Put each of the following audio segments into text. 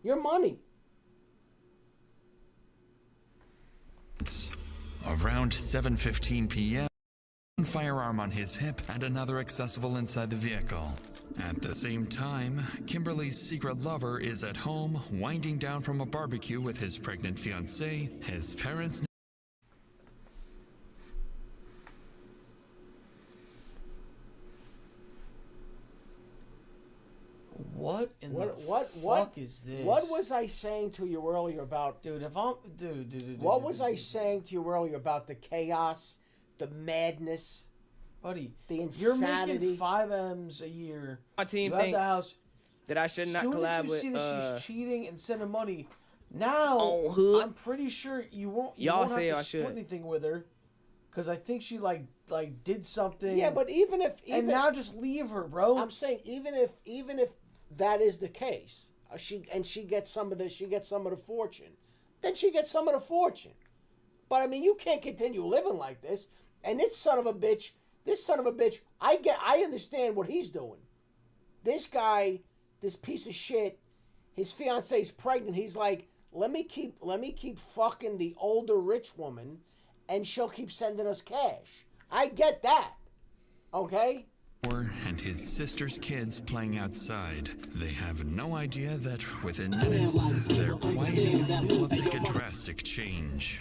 Your money. Around 7:15 p.m., one firearm on his hip and another accessible inside the vehicle. At the same time, Kimberly's secret lover is at home, winding down from a barbecue with his pregnant fiancée, his parents. What in the fuck is this? What was I saying to you earlier about... Dude, if I'm... Dude. What was I saying to you earlier about the chaos, the madness, buddy, the you're insanity? making 5 M's a year. My team you have thinks the house. that I should not Soon collab as you with. see that she's cheating and sending money, now On Hood. I'm pretty sure you won't. You Y'all won't say have I to split should. anything with her, because I think she like did something. Yeah, but even and now just leave her, bro. I'm saying even if that is the case, she gets some of the fortune, then she gets some of the fortune. But I mean, you can't continue living like this. And this son of a bitch, I understand what he's doing. This guy, this piece of shit, his fiancee's pregnant. He's like, let me keep fucking the older rich woman, and she'll keep sending us cash. I get that. Okay? And his sister's kids playing outside. They have no idea that within minutes, their quiet will take a drastic change.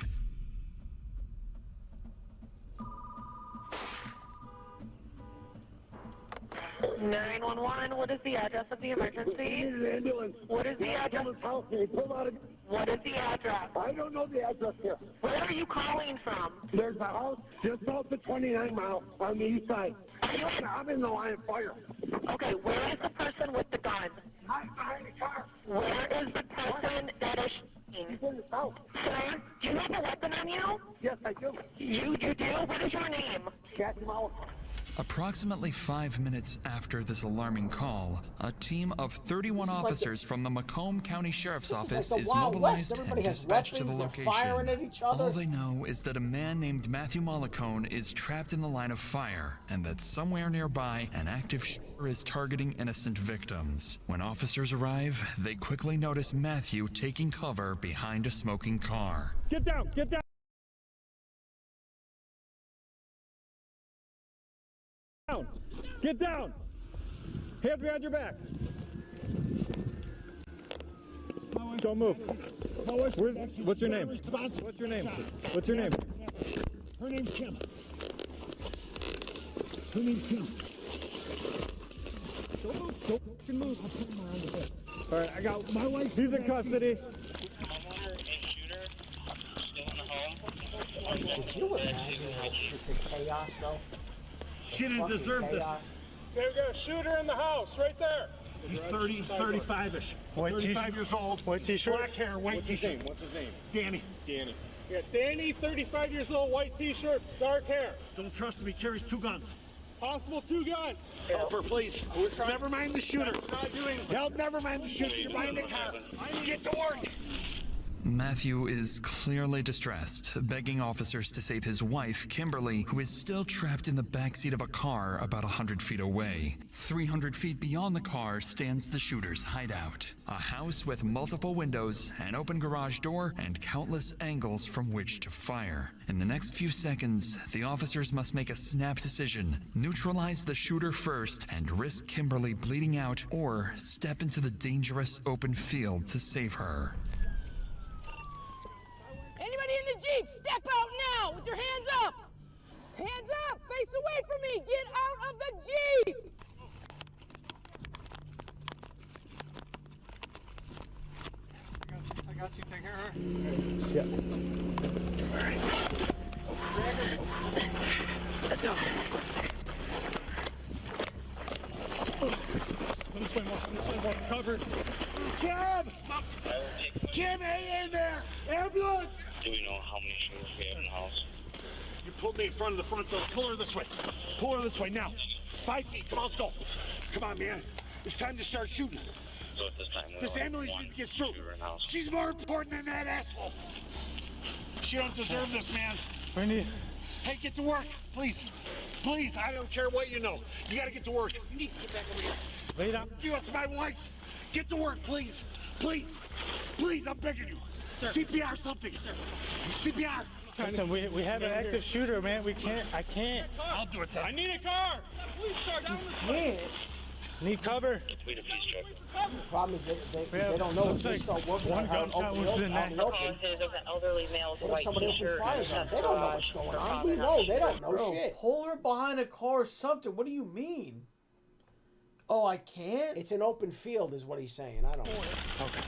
911, what is the address of the emergency? Ambulance. What is the address? House. Pull out What is the address? I don't know the address here. Where are you calling from? There's a house just off the 29 mile on the east side. Are you in? I'm in the line of fire. Okay, where is the person with the gun? I'm behind the car. Where is the person that is shooting? He's in the house. Sir, do you have a weapon on you? Yes, I do. You do? What is your name? Catch him out. Approximately 5 minutes after this alarming call, a team of 31 officers from the Macomb County Sheriff's Office is mobilized and dispatched to the location. All they know is that a man named Matthew Mollicone is trapped in the line of fire, and that somewhere nearby, an active shooter is targeting innocent victims. When officers arrive, they quickly notice Matthew taking cover behind a smoking car. Get down. Get down. Get down! Hands behind your back. Don't move. What's your name? What's your name? What's your name? Her name's Kim. Her name's Kim. Don't move. I'll put him around the bed. All right, I got my wife. He's in custody. Could you imagine the chaos, though? She didn't deserve this. They've got a shooter in the house right there. He's 30, he's 35-ish. 35 years old. White t-shirt. Black hair, white t-shirt. What's his name? Danny. Yeah, Danny, 35 years old, white t-shirt, dark hair. Don't trust him. He carries 2 guns. Possible 2 guns. Help her, please. Never mind the shooter. Not doing. Help, never mind the shooter. You're behind the car. Get to work. Matthew is clearly distressed, begging officers to save his wife, Kimberly, who is still trapped in the backseat of a car about 100 feet away. 300 feet beyond the car stands the shooter's hideout. A house with multiple windows, an open garage door, and countless angles from which to fire. In the next few seconds, the officers must make a snap decision: neutralize the shooter first and risk Kimberly bleeding out, or step into the dangerous open field to save her. Anybody in the Jeep, step out now with your hands up! Hands up! Face away from me! Get out of the Jeep! I got you. Take care of her. Shit. Let's go. This way more covered. Kim, hang in there! Ambulance! Do we know how many shooters we have in the house? You pulled me in front of the front door. Pull her this way. Pull her this way now. 5 feet. Come on, let's go. Come on, man. It's time to start shooting. So at this time, This ambulance needs to get through. She's more important than that asshole. She don't deserve this, man. Hey, get to work, please. Please, I don't care what you know. You gotta get to work. You need to get back over here. Lay down. You, it's my wife. Get to work, please. Please, please, I'm begging you. Sir. CPR something. CPR. Listen, we have an active shooter, man. I can't. I'll do it then. I need a car. Police car down the street. Need cover. Wait a piece check. The problem is they don't know if they start working on how to open the open. There's an elderly male with a What if white somebody opens t-shirt. fires on? They don't know what's going on. We know they don't know Bro, shit. pull her behind a car or something. What do you mean? Oh, I can't? It's an open field, is what he's saying. I don't know. Okay.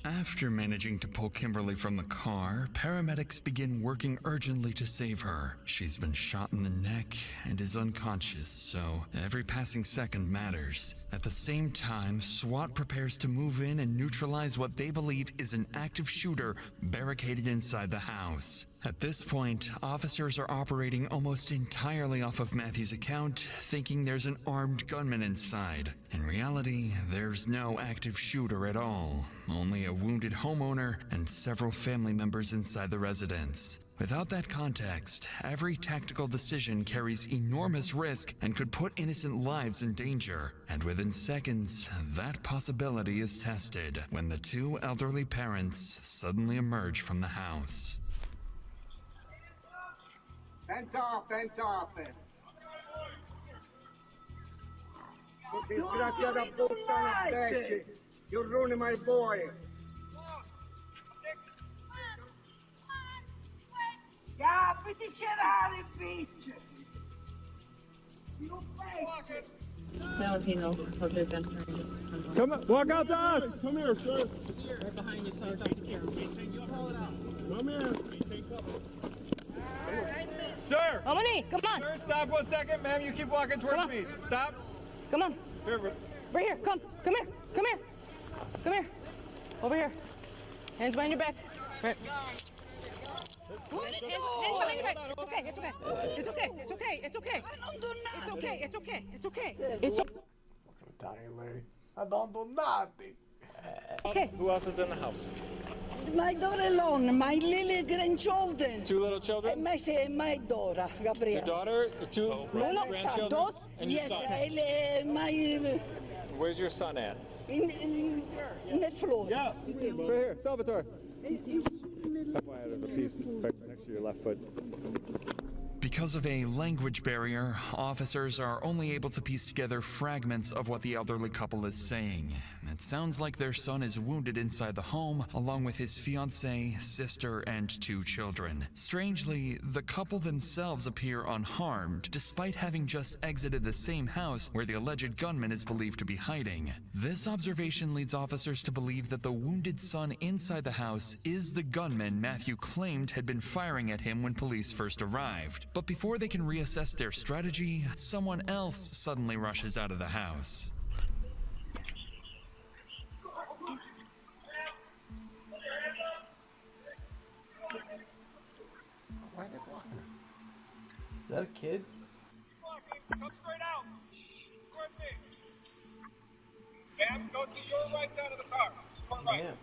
After managing to pull Kimberly from the car, paramedics begin working urgently to save her. She's been shot in the neck and is unconscious, so every passing second matters. At the same time, SWAT prepares to move in and neutralize what they believe is an active shooter barricaded inside the house. At this point, officers are operating almost entirely off of Matthew's account, thinking there's an armed gunman inside. In reality, there's no active shooter at all, only a wounded homeowner and several family members inside the residence. Without that context, every tactical decision carries enormous risk and could put innocent lives in danger. And within seconds, that possibility is tested when the two elderly parents suddenly emerge from the house. Hands off, hands off. Disgraziata puttana vecchia. You ruined my boy. Capiti cerare, bitch. You bitch. Valentino, other than Come on, walk out to us. Come here, sir. Right behind you, sir. Come here. Sir! Dominique, come on. Sir, stop 1 second. Ma'am, you keep walking towards me. Stop. Come on. Here, Right here. Come here. Come here. Come here. Over here. Hands behind your back. Right. Hands behind your back. It's okay. It's okay. It's okay. It's okay. It's okay. It's okay. It's okay. It's okay. It's okay. Italian lady. I don't do nothing. Okay. Who else is in the house? My daughter alone, my little grandchildren. Two little children? My daughter, Gabriela. Your daughter, two No, grandchildren, dos. and your Yes, son. my Where's your son at? in the floor. Yeah. Right here, Salvatore. FYI, there's a piece right next to your left foot. Because of a language barrier, officers are only able to piece together fragments of what the elderly couple is saying. It sounds like their son is wounded inside the home, along with his fiancée, sister, and two children. Strangely, the couple themselves appear unharmed, despite having just exited the same house where the alleged gunman is believed to be hiding. This observation leads officers to believe that the wounded son inside the house is the gunman Matthew claimed had been firing at him when police first arrived. But before they can reassess their strategy, someone else suddenly rushes out of the house. Why are they blocking her? Is that a kid? Come straight out. Towards me. Ma'am, go to your right side of the car. Right. Damn.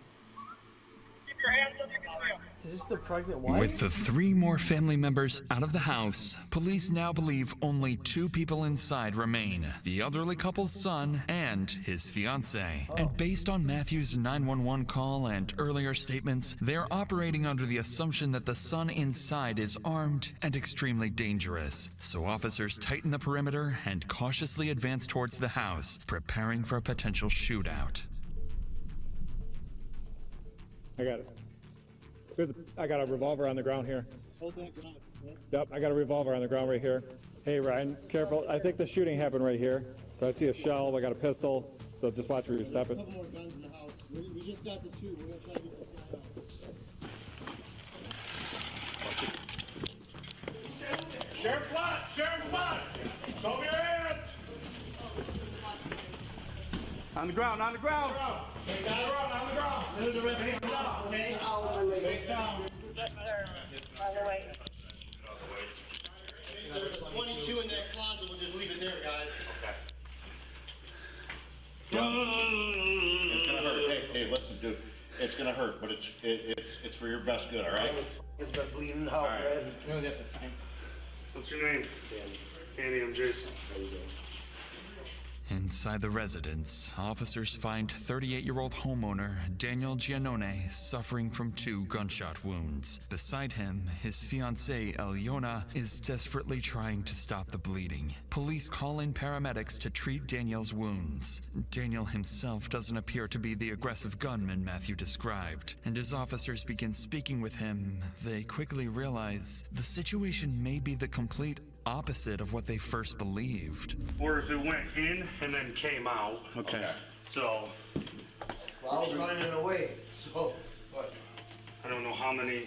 Keep your hands under your grill. Is this the pregnant wife? With the three more family members out of the house, police now believe only two people inside remain, the elderly couple's son and his fiancée. And based on Matthew's 911 call and earlier statements, they're operating under the assumption that the son inside is armed and extremely dangerous. So officers tighten the perimeter and cautiously advance towards the house, preparing for a potential shootout. I got it. I got a revolver on the ground here. Yep, I got a revolver on the ground right here. Hey, Ryan, careful. I think the shooting happened right here. So I see a shell. I got a pistol. So just watch where you're stepping. A couple more guns in the house. We just got the two. We're going to try to get the guy out. Sheriff Flat! Sheriff Flat! Show me your hands! On the ground, on the ground! On the ground! There's a red hand down, okay? Face down. By the way. There's a 22 in that closet. We'll just leave it there, guys. It's gonna hurt. Hey, listen, dude. It's gonna hurt, but it's for your best good, all right? It's been bleeding out, man. What's your name? Danny, I'm Jason. Inside the residence, officers find 38-year-old homeowner Daniel Giannone suffering from 2 gunshot wounds. Beside him, his fiancée Eliona is desperately trying to stop the bleeding. Police call in paramedics to treat Daniel's wounds. Daniel himself doesn't appear to be the aggressive gunman Matthew described, and as officers begin speaking with him, they quickly realize the situation may be the complete opposite of what they first believed. Or if it went in and then came out. Okay. So. Well, I was running away, so, but. I don't know how many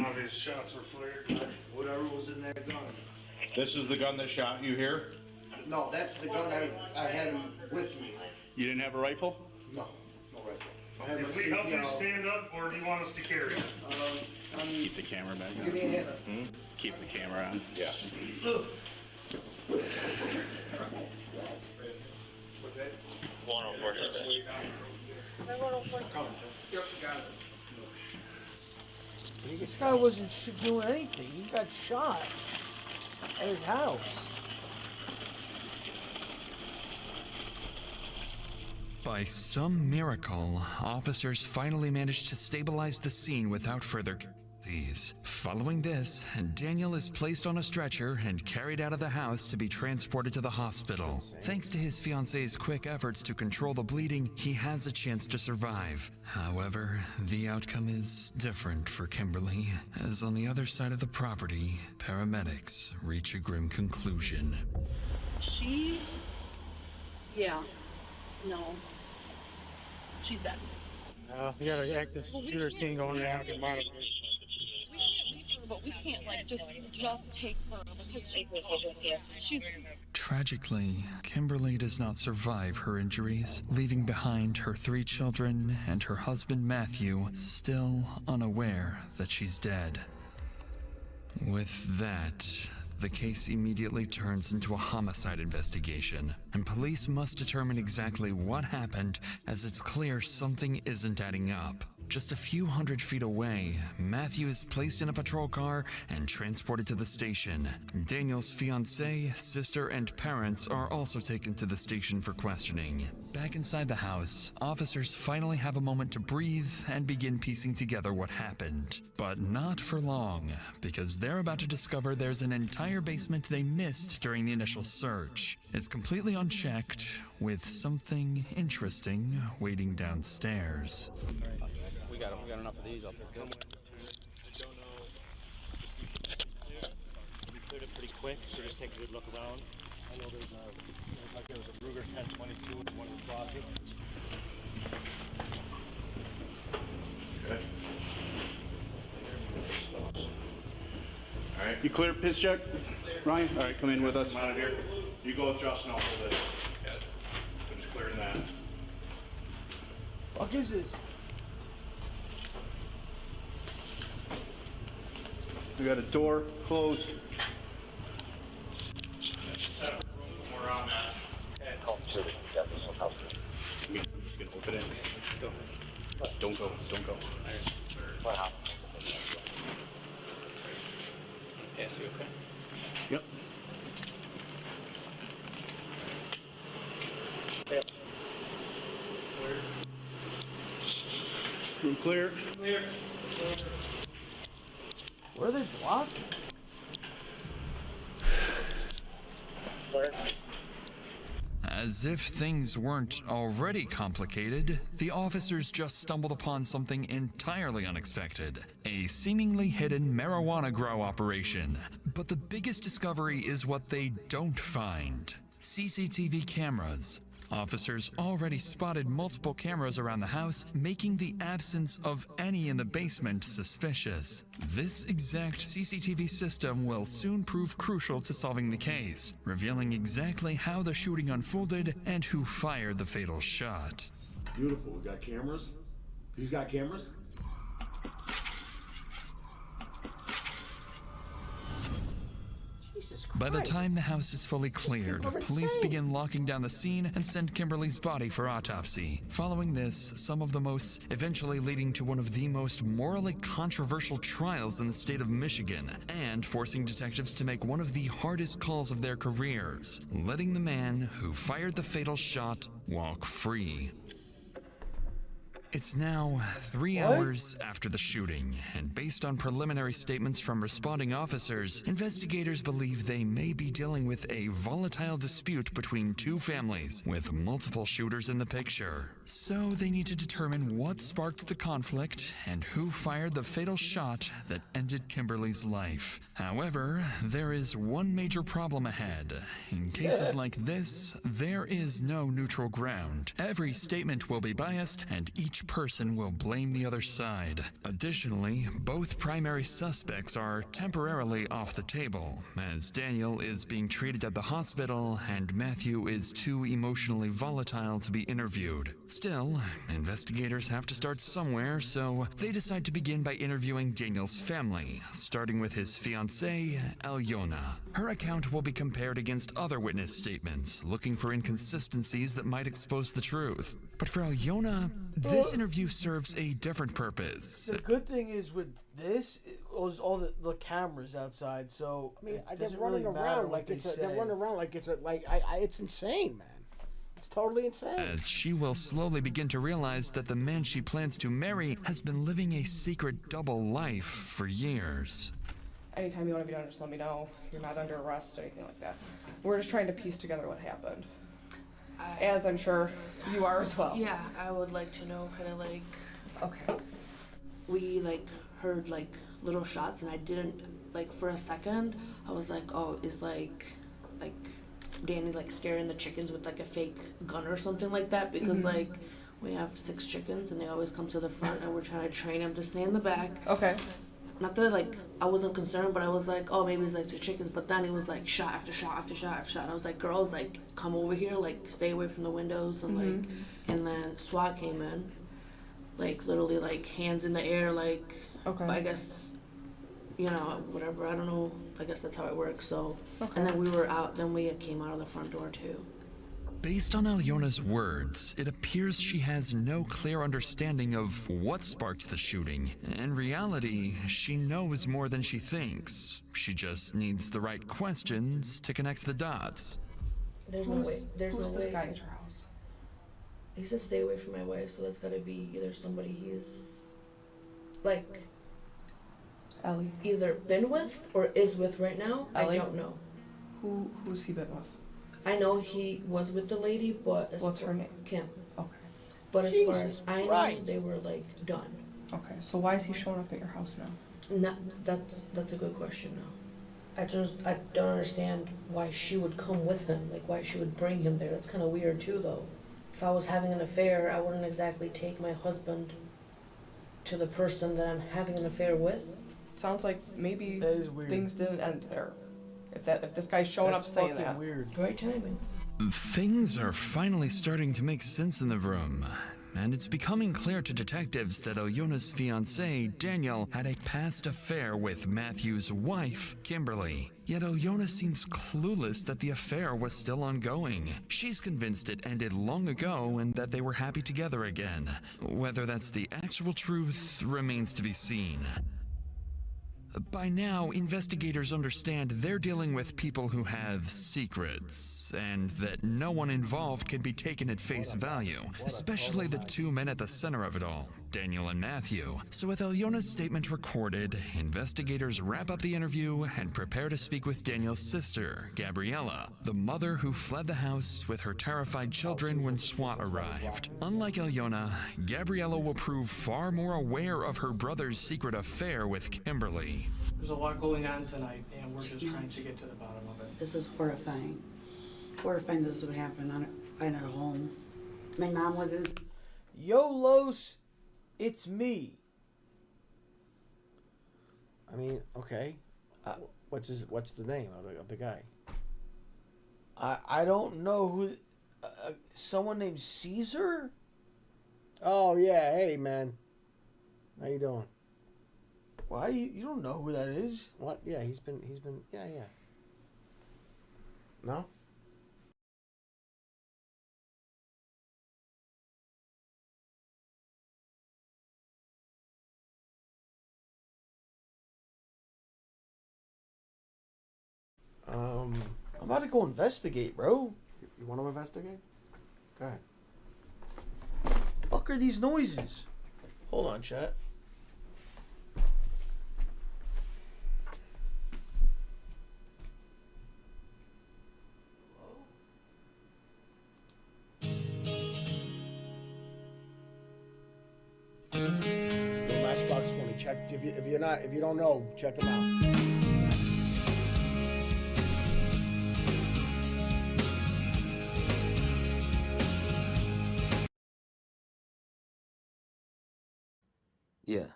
obvious shots were fired, but. Whatever was in that gun. This is the gun that shot you here? No, that's the gun I had with me. You didn't have a rifle? No, no rifle. I had my If we help you CPR. stand up, or do you want us to carry it? Keep the camera back on. Give me a hand. Keep the camera on. Yeah. What's that? 104 dispatch. This guy wasn't doing anything. He got shot at his house. By some miracle, officers finally managed to stabilize the scene without further casualties. Following this, Daniel is placed on a stretcher and carried out of the house to be transported to the hospital. Thanks to his fiance's quick efforts to control the bleeding, he has a chance to survive. However, the outcome is different for Kimberly, as on the other side of the property, paramedics reach a grim conclusion. Yeah. No. She's dead. We got an active shooter scene going on. We can't leave her, but we can't just take her because she's. Tragically, Kimberly does not survive her injuries, leaving behind her 3 children and her husband Matthew, still unaware that she's dead. With that, the case immediately turns into a homicide investigation, and police must determine exactly what happened, as it's clear something isn't adding up. Just a few hundred feet away, Matthew is placed in a patrol car and transported to the station. Daniel's fiancée, sister, and parents are also taken to the station for questioning. Back inside the house, officers finally have a moment to breathe and begin piecing together what happened. But not for long, because they're about to discover there's an entire basement they missed during the initial search. It's completely unchecked, with something interesting waiting downstairs. We got enough of these up there. We cleared it pretty quick, so just take a good look around. I know there's a Ruger 1022 in one of the closets. Okay. All right. You clear piss check, Ryan? All right, come in with us. Come out of here. You go with Justin. I'll hold it. Yeah. Finish clearing that. Fuck is this? We got a door closed. Separate room from where I'm at. Call security. Yeah, this will help. I'm just gonna open it. Go. Don't go. Don't go. What happened? Yeah, so you okay? Yep. Room clear. Clear. Where are they blocking? As if things weren't already complicated, the officers just stumbled upon something entirely unexpected: a seemingly hidden marijuana grow operation. But the biggest discovery is what they don't find: CCTV cameras. Officers already spotted multiple cameras around the house, making the absence of any in the basement suspicious. This exact CCTV system will soon prove crucial to solving the case, revealing exactly how the shooting unfolded and who fired the fatal shot. Beautiful. We got cameras. He's got cameras. Jesus Christ. By the time the house is fully cleared, people are police insane. begin locking down the scene and send Kimberly's body for autopsy. Following this, some of the most, eventually leading to one of the most morally controversial trials in the state of Michigan, and forcing detectives to make one of the hardest calls of their careers, letting the man who fired the fatal shot walk free. It's now 3 hours after the shooting, and based on preliminary statements from responding officers, investigators believe they may be dealing with a volatile dispute between two families, with multiple shooters in the picture. So they need to determine what sparked the conflict and who fired the fatal shot that ended Kimberly's life. However, there is one major problem ahead. In cases like this, there is no neutral ground. Every statement will be biased, and each person will blame the other side. Additionally, both primary suspects are temporarily off the table, as Daniel is being treated at the hospital and Matthew is too emotionally volatile to be interviewed. Still, investigators have to start somewhere, so they decide to begin by interviewing Daniel's family, starting with his fiancée, Alyona. Her account will be compared against other witness statements, looking for inconsistencies that might expose the truth. But for Alyona, this interview serves a different purpose. The good thing is with this, it was all the cameras outside, so I mean, it they're doesn't running really matter around what like they it's a, say. they're running around like it's a it's insane, man. It's totally insane. As she will slowly begin to realize that the man she plans to marry has been living a secret double life for years. Anytime you want to be done, just let me know. You're not under arrest or anything like that. We're just trying to piece together what happened. As I'm sure you are as well. Yeah, I would like to know kind of like, okay. We like heard like little shots and I didn't, like for a second, I was like, oh, is like Danny like scaring the chickens with like a fake gun or something like that? Because like we have 6 chickens and they always come to the front and we're trying to train them to stay in the back. Okay. Not that I wasn't concerned, but I was like, oh, maybe it's like the chickens. But then it was like shot after shot after shot after shot. And I was like, girls, like, come over here, like, stay away from the windows. And like, and then SWAT came in, like, literally, like, hands in the air, like, okay. I guess, you know, whatever. I don't know. I guess that's how it works. So, and then we were out. Then we came out of the front door too. Based on Alyona's words, it appears she has no clear understanding of what sparked the shooting. In reality, she knows more than she thinks. She just needs the right questions to connect the dots. There's no way. There's who's no this way. guy at your house? He said stay away from my wife, so that's gotta be either somebody he's like Ellie. either been with or is with right now. Ellie? I don't know. Who's he been with? I know he was with the lady, but What's her name? Kim. Okay. But as far Jesus as I know, Christ. they were like done. Okay. So why is he showing up at your house now? Not, that's a good question now. I don't understand why she would come with him, like why she would bring him there. That's kind of weird too, though. If I was having an affair, I wouldn't exactly take my husband to the person that I'm having an affair with. Sounds like maybe That is weird. things didn't end there. If this guy's showing That's up saying fucking that. weird. Right timing. Things are finally starting to make sense in the room, and it's becoming clear to detectives that Alyona's fiancé, Daniel, had a past affair with Matthew's wife, Kimberly. Yet Alyona seems clueless that the affair was still ongoing. She's convinced it ended long ago and that they were happy together again. Whether that's the actual truth remains to be seen. By now, investigators understand they're dealing with people who have secrets, and that no one involved can be taken at face value, especially the two men at the center of it all, Daniel and Matthew. So with Alyona's statement recorded, investigators wrap up the interview and prepare to speak with Daniel's sister, Gabriella, the mother who fled the house with her terrified children when SWAT arrived. Unlike Alyona, Gabriella will prove far more aware of her brother's secret affair with Kimberly. There's a lot going on tonight, and we're just trying to get to the bottom of it. This is horrifying. Horrifying this would happen in our home. My mom was in... Yo, Los, it's me. I mean, okay. What's the name of the guy? I don't know who... someone named Caesar? Oh, yeah. Hey, man. How you doing? Why? You don't know who that is? What? Yeah, he's been, yeah. No? I'm about to go investigate, bro. You want to investigate? Go ahead. Fuck are these noises? Hold on, chat. The Matchbox 20. Check if you don't know, check them out. Yeah.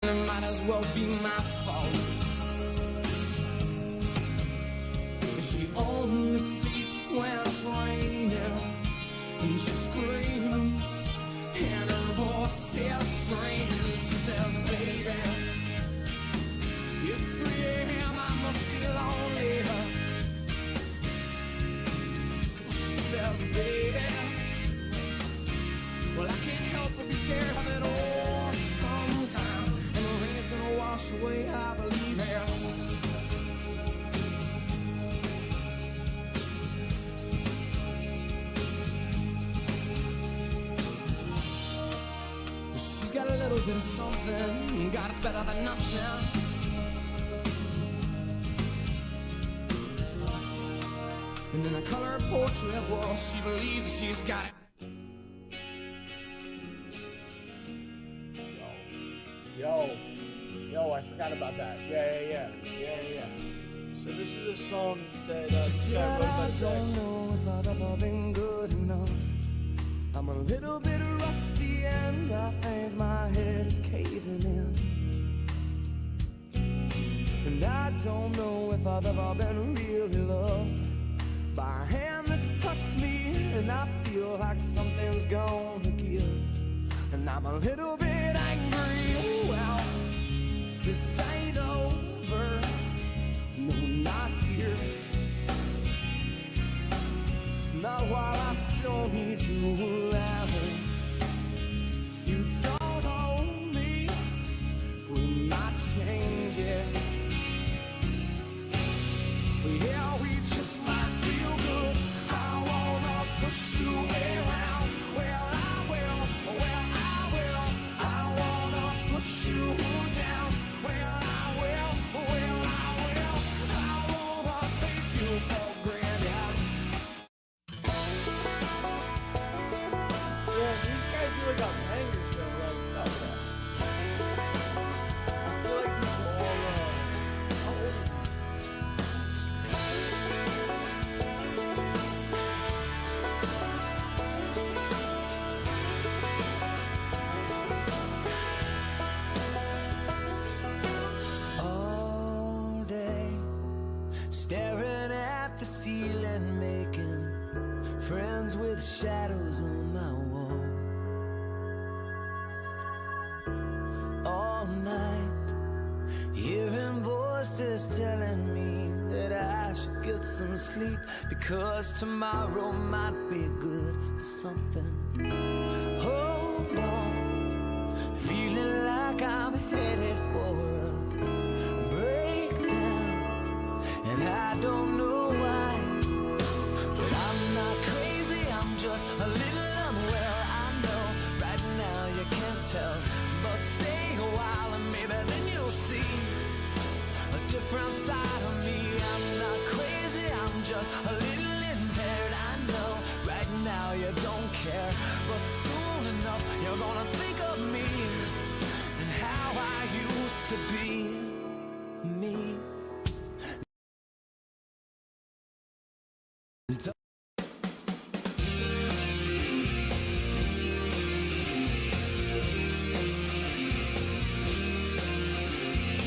It might as well be my fault. She only sleeps when it's raining, and she screams, and her voice is strange. She says, baby, it's 3 a.m., I must be lonely. She says, baby, well, I can't help but be scared of it all sometimes. And the rain's gonna wash away, I believe it. She's got a little bit of something, God, it's better than nothing. And in a color portrait, well, she believes that she's got it. Yo, I forgot about that. Yeah. So this is a song that She said, I don't know if I've ever been good enough. I'm a little bit rusty and I think my head is caving in. And I don't know if I've ever been really loved by a hand that's touched me, and I feel like something's gonna give. And I'm a little bit angry, well, this ain't over, no, not here. Not while I still need you around. You don't hold me, will not change it. Yeah, we just might feel good. I wanna push you around. Well, I will, I wanna push you down. Well, I will, I wanna take you for granted. Yeah, these guys really got bangers though, like, I feel like these are all, how old are these? All day, staring at the ceiling, making friends with shadows on my wall. All night, hearing voices telling me that I should get some sleep, because tomorrow might be good for something. Hold on, feeling like I'm headed for a breakdown, and I don't know why, but I'm not crazy, I'm just a little unwell. I know right now you can't tell, but stay a while and maybe then you'll see a different side of me. I'm not crazy, I'm just a little impaired. I know right now you don't care, but soon enough you're gonna think of me and how I used to be me.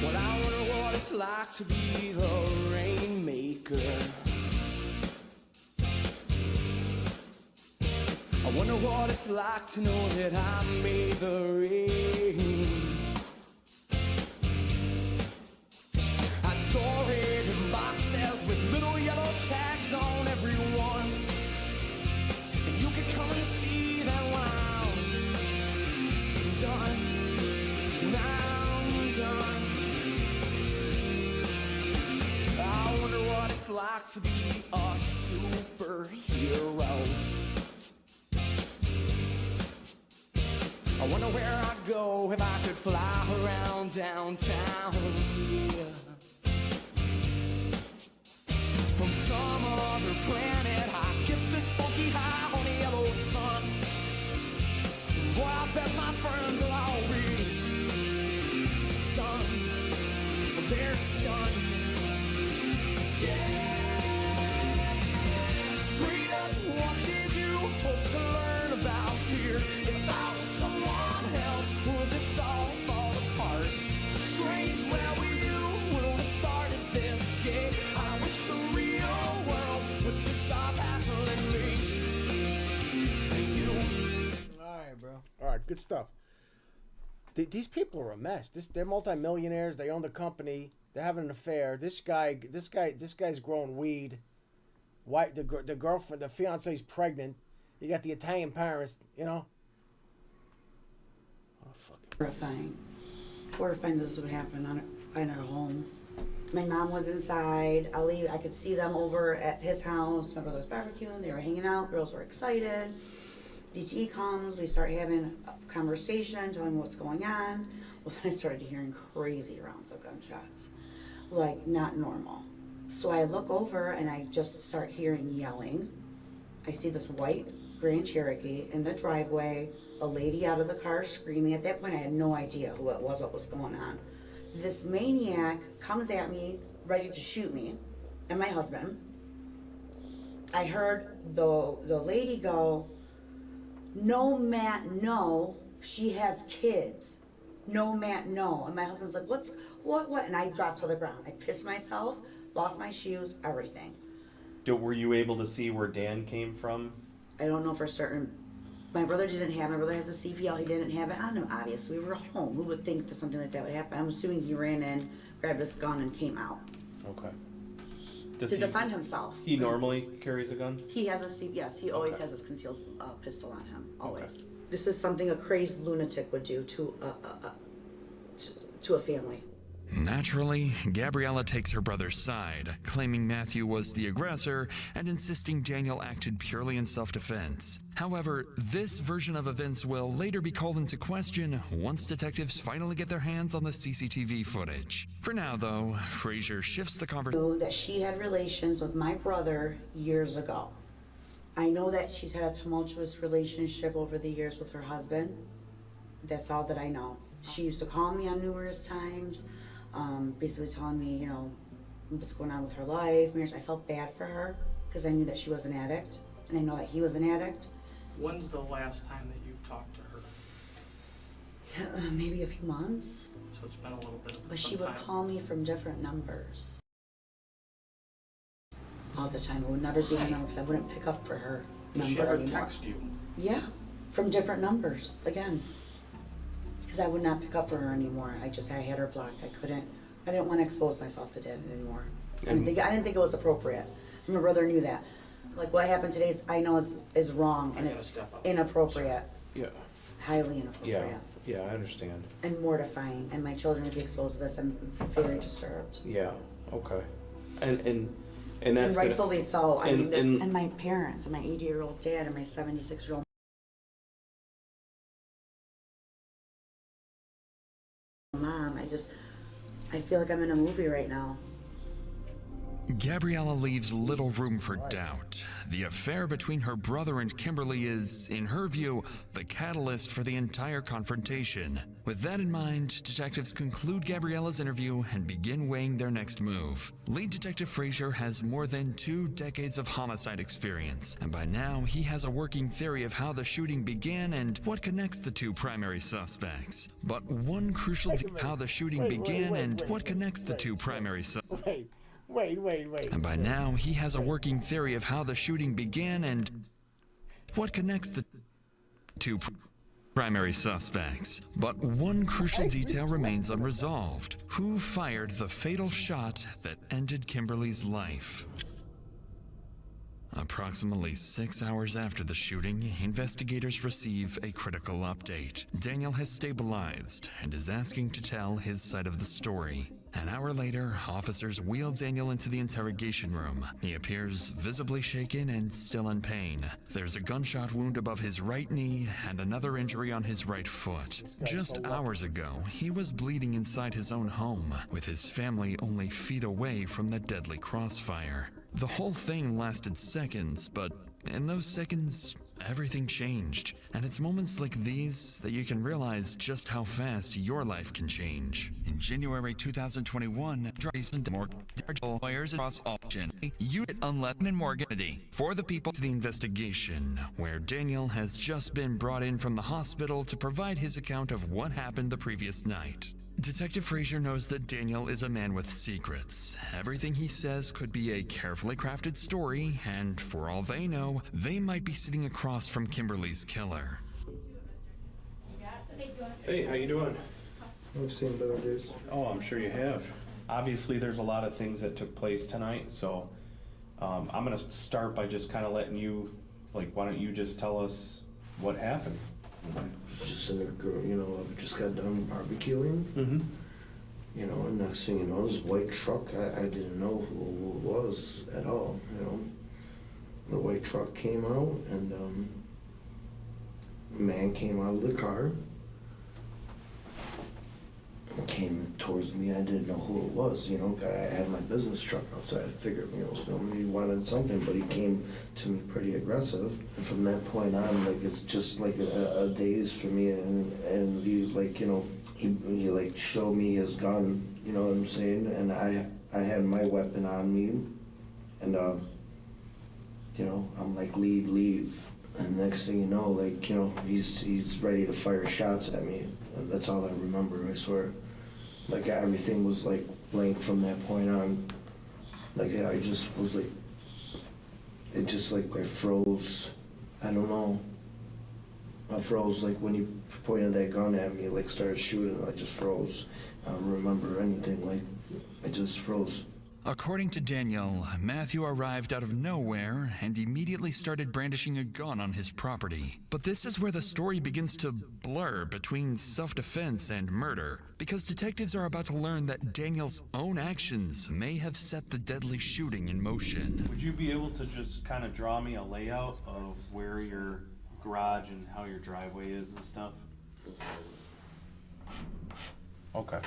Well, I wonder what it's like to be the rain I wonder what it's like to know that I made the ring. I'd store it in boxes with little yellow tags on every one, and you could come and see that when I'm done, when I'm done. I wonder what it's like to be a superhero. I wonder where I'd go if I could fly around downtown, yeah. From some other planet, I get this funky high on the yellow sun. Boy, I bet my friends will all be stunned. They're stunned. Yeah. Straight up, what did you hope to learn about here? If I was someone else, would this all fall apart? Strange, where were you when we started this game? I wish the real world would just stop hassling me and you. All right, bro. All right, good stuff. These people are a mess. They're multimillionaires. They own the company. They're having an affair. This guy's growing weed. The girlfriend, the fiance's pregnant. You got the Italian parents, you know. Oh, fucking. Horrifying this would happen in our home. My mom was inside. I could see them over at his house. My brother was barbecuing. They were hanging out. Girls were excited. DTE comes. We start having a conversation, telling me what's going on. Well, then I started hearing crazy rounds of gunshots. Like, not normal. So I look over and I just start hearing yelling. I see this white Grand Cherokee in the driveway, a lady out of the car screaming. At that point, I had no idea who it was, what was going on. This maniac comes at me, ready to shoot me, and my husband. I heard the lady go, "No, Matt, no, she has kids. No, Matt, no." And my husband's like, what? And I dropped to the ground. I pissed myself, lost my shoes, everything. Were you able to see where Dan came from? I don't know for certain. My brother has a CPL, he didn't have it on him, obviously. We were home. Who would think that something like that would happen? I'm assuming he ran in, grabbed his gun, and came out. Okay. To defend himself. He normally carries a gun? He has yes, he always has his concealed pistol on him, always. Okay. This is something a crazed lunatic would do to a family. Naturally, Gabriella takes her brother's side, claiming Matthew was the aggressor and insisting Daniel acted purely in self-defense. However, this version of events will later be called into question once detectives finally get their hands on the CCTV footage. For now, though, Frazier shifts the conversation. I know that she had relations with my brother years ago. I know that she's had a tumultuous relationship over the years with her husband. That's all that I know. She used to call me on numerous times. Basically telling me, you know, what's going on with her life. I felt bad for her because I knew that she was an addict, and I know that he was an addict. When's the last time that you've talked to her? Maybe a few months. So it's been a little bit of But she would call me from different numbers. All the time. It would never be a number because I wouldn't pick up for her number Did she ever anymore. text you? Yeah, from different numbers, again. Because I would not pick up for her anymore. I had her blocked. I didn't want to expose myself to that anymore. I didn't think it was appropriate. My brother knew that. Like what happened today I know is wrong and it's inappropriate. Yeah. Highly inappropriate. Yeah, I understand. And mortifying. And my children would be exposed to this. I'm very disturbed. Yeah, okay. And that's rightfully so. And my parents, and my 80-year-old dad, and my 76-year-old mom. I feel like I'm in a movie right now. Gabriella leaves little room for doubt. The affair between her brother and Kimberly is, in her view, the catalyst for the entire confrontation. With that in mind, detectives conclude Gabriella's interview and begin weighing their next move. Lead Detective Frazier has more than 2 decades of homicide experience, and by now he has a working theory of how the shooting began and what connects the 2 primary suspects. But one crucial how the shooting began and what connects the 2 primary suspects. Wait. And by now, he has a working theory of how the shooting began and what connects the two primary suspects. But one crucial detail remains unresolved. Who fired the fatal shot that ended Kimberly's life? Approximately 6 hours after the shooting, investigators receive a critical update. Daniel has stabilized and is asking to tell his side of the story. An hour later, officers wheel Daniel into the interrogation room. He appears visibly shaken and still in pain. There's a gunshot wound above his right knee and another injury on his right foot. Just hours ago, he was bleeding inside his own home, with his family only feet away from the deadly crossfire. The whole thing lasted seconds, but in those seconds, everything changed. And it's moments like these that you can realize just how fast your life can change. In January 2021, Jason Morgan lawyers across Option unit Unleavened and Morganity for the people to the investigation, where Daniel has just been brought in from the hospital to provide his account of what happened the previous night. Detective Frazier knows that Daniel is a man with secrets. Everything he says could be a carefully crafted story, and for all they know, they might be sitting across from Kimberly's killer. Hey, how you doing? I've seen better days. Oh, I'm sure you have. Obviously, there's a lot of things that took place tonight, so I'm gonna start by just kind of letting you, like, why don't you just tell us what happened? Just in a girl, you know, I just got done barbecuing. Mm-hmm. You know, and next thing you know, this white truck, I didn't know who it was at all, you know. The white truck came out and a man came out of the car. Came towards me, I didn't know who it was, you know. I had my business truck outside. I figured, you know, somebody wanted something, but he came to me pretty aggressive. And from that point on, like, it's just like a daze for me. And he, like, you know, he like showed me his gun, you know what I'm saying? And I had my weapon on me, and you know, I'm like, leave. And next thing you know, like, you know, he's ready to fire shots at me. And that's all I remember, I swear. Like, everything was like blank from that point on. Like, I just was like, it just like, I froze. I don't know. I froze, like, when he pointed that gun at me, like, started shooting, I just froze. I don't remember anything, like, I just froze. According to Daniel, Matthew arrived out of nowhere and immediately started brandishing a gun on his property. But this is where the story begins to blur between self-defense and murder, because detectives are about to learn that Daniel's own actions may have set the deadly shooting in motion. Would you be able to just kind of draw me a layout of where your garage and how your driveway is and stuff? Okay.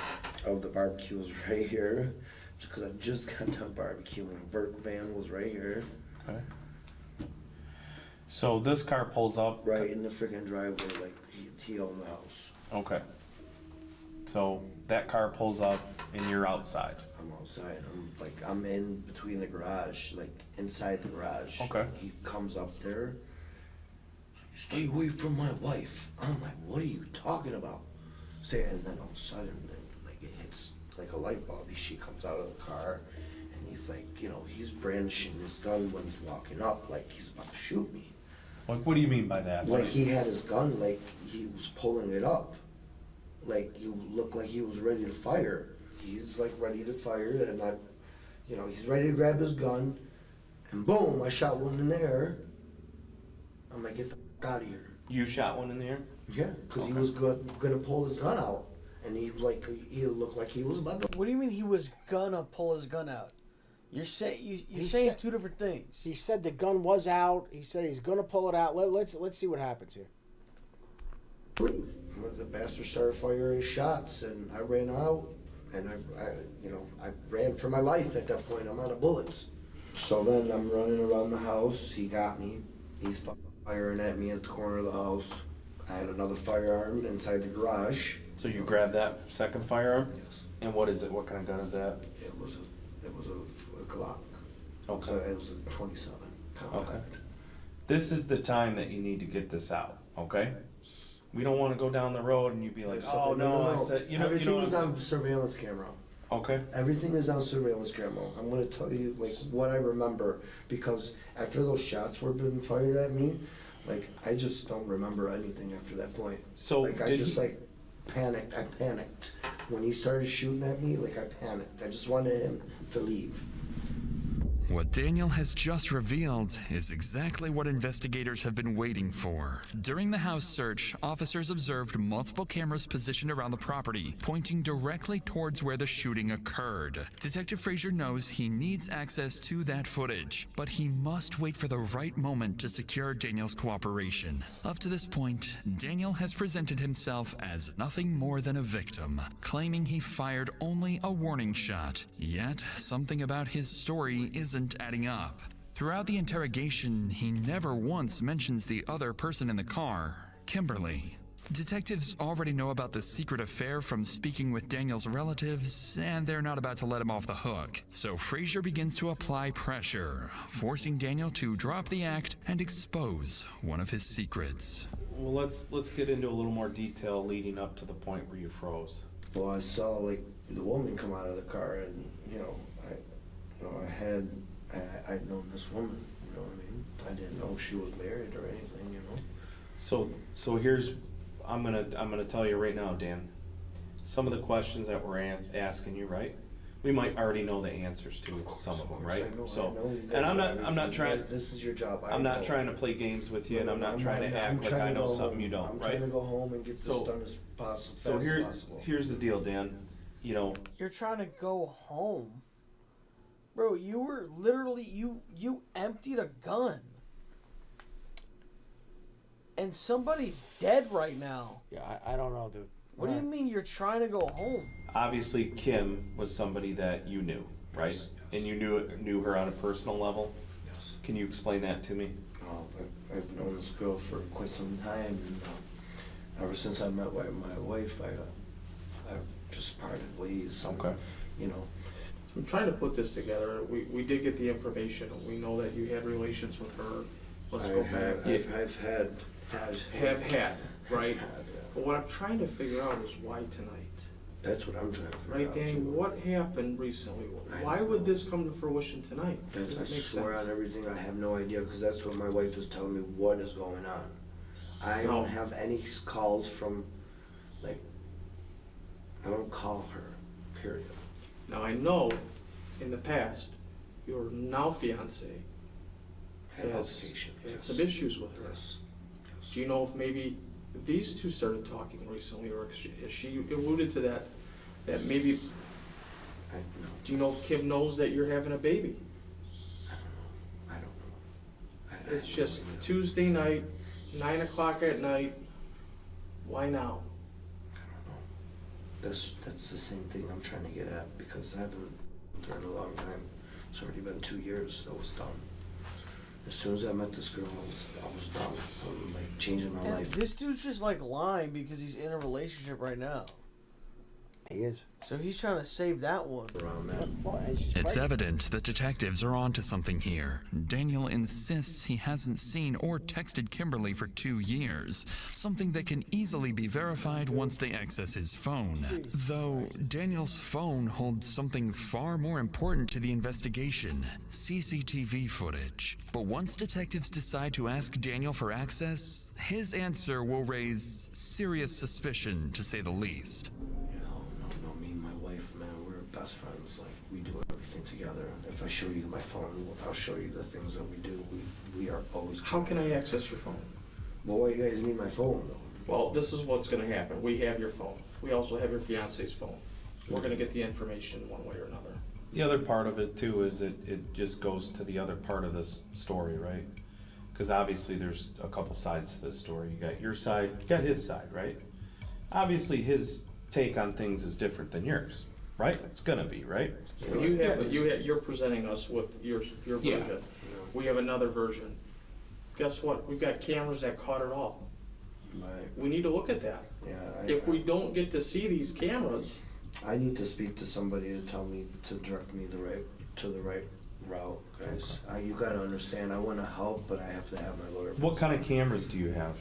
Oh, the barbecue was right here. Because I just got done barbecuing. Burke van was right here. Okay. So this car pulls up? Right in the freaking driveway, like he owned the house. Okay. So that car pulls up and you're outside? I'm outside. I'm in between the garage, like inside the garage. Okay. He comes up there. Stay away from my wife. I'm like, what are you talking about? And then all of a sudden, like, it hits like a light bulb. She comes out of the car, and he's like, you know, he's brandishing his gun when he's walking up, like he's about to shoot me. Like, what do you mean by that? Like, he had his gun, like he was pulling it up. Like, you look like he was ready to fire. He's like ready to fire, and you know, he's ready to grab his gun, and boom, I shot one in the air. I'm like, get the f out of here. You shot one in the air? Yeah, because he was gonna pull his gun out. And he looked like he was about to. What do you mean he was gonna pull his gun out? You're saying two different things. He said the gun was out. He said he's gonna pull it out. Let's see what happens here. The bastard started firing shots, and I ran out, and I ran for my life at that point. I'm out of bullets. So then I'm running around the house. He got me. He's firing at me at the corner of the house. I had another firearm inside the garage. So you grabbed that second firearm? Yes. And what is it? What kind of gun is that? It was a Glock. Okay. So it was a 27 compact. Okay. This is the time that you need to get this out, okay? We don't want to go down the road and you be like, oh no, I said, you know. Everything was on surveillance camera. Okay. Everything is on surveillance camera. I'm going to tell you, like, what I remember, because after those shots were being fired at me, Like, I just don't remember anything after that point. So like, I did just he- like panicked. I panicked when he started shooting at me. Like, I panicked. I just wanted him to leave. What Daniel has just revealed is exactly what investigators have been waiting for. During the house search, officers observed multiple cameras positioned around the property, pointing directly towards where the shooting occurred. Detective Frazier knows he needs access to that footage, but he must wait for the right moment to secure Daniel's cooperation. Up to this point, Daniel has presented himself as nothing more than a victim, claiming he fired only a warning shot. Yet, something about his story isn't adding up. Throughout the interrogation, he never once mentions the other person in the car, Kimberly. Detectives already know about the secret affair from speaking with Daniel's relatives, and they're not about to let him off the hook. So Frazier begins to apply pressure, forcing Daniel to drop the act and expose one of his secrets. Well, let's get into a little more detail leading up to the point where you froze. Well, I saw like the woman come out of the car, and I'd known this woman. You know what I mean? I didn't know she was married or anything. You know. So here's, I'm gonna tell you right now, Dan. Some of the questions that we're asking you, right? We might already know the answers to some of them, right? I know you guys and I'm know not trying. This is your job. I'm not trying to play games with you, and I'm not trying to act like I know something you don't, I'm right? trying to go home and get this done as possible. So here's the deal, Dan. You know, You're trying to go home. Bro, you were literally, you emptied a gun. And somebody's dead right now. Yeah, I don't know, dude. What do you mean you're trying to go home? obviously Kim was somebody that you knew, right? Yes. And you knew her on a personal level? Yes. Can you explain that to me? I've known this girl for quite some time, and ever since I met my wife, I just parted ways. Okay. You know. I'm trying to put this together. We did get the information. We know that you had relations with her. Let's go back. I've had, right? Had, yeah. But what I'm trying to figure out is why tonight. That's what I'm trying to figure Right, out. Danny, too. what happened recently? Why would this come to fruition tonight? That's, Does I it make swear sense? on everything, I have no idea, because that's what my wife was telling me, what is going on. I don't have any calls from, like, I don't call her, period. Now, I know in the past, your now fiance Had has altercation, had yes. some issues with her. Yes. Do you know if maybe these two started talking recently, or has she alluded to that maybe, do you know if Kim knows that you're having a baby? I don't know. It's just Tuesday night, 9 o'clock at night. Why now? That's the same thing I'm trying to get at, because I haven't been there in a long time. It's already been 2 years, that was done. As soon as I met this girl, I was done. I'm like changing my And life. this dude's just like lying because he's in a relationship right now. He is. So he's trying to save that one. Around that. It's evident that detectives are onto something here. Daniel insists he hasn't seen or texted Kimberly for 2 years, something that can easily be verified once they access his phone. Though Daniel's phone holds something far more important to the investigation, CCTV footage. But once detectives decide to ask Daniel for access, his answer will raise serious suspicion, to say the least. No, me and my wife, man, we're best friends. Like, we do everything together. If I show you my phone, I'll show you the things that we do. We are always. How can I access your phone? Well, why you guys need my phone, though? Well, this is what's gonna happen. We have your phone. We also have your fiance's phone. We're gonna get the information one way or another. The other part of it too is it just goes to the other part of this story, right? Because obviously there's a couple sides to this story. You got your side, you got his side, right? Obviously his take on things is different than yours, right? It's gonna be, right? You're presenting us with your version. Yeah. We have another version. Guess what? We've got cameras that caught it all. Right. We need to look at that. Yeah. If we don't get to see these cameras, I need to speak to somebody to tell me to direct me to the right route, guys. You gotta understand. I want to help, but I have to have my lawyer. What kind of cameras do you have?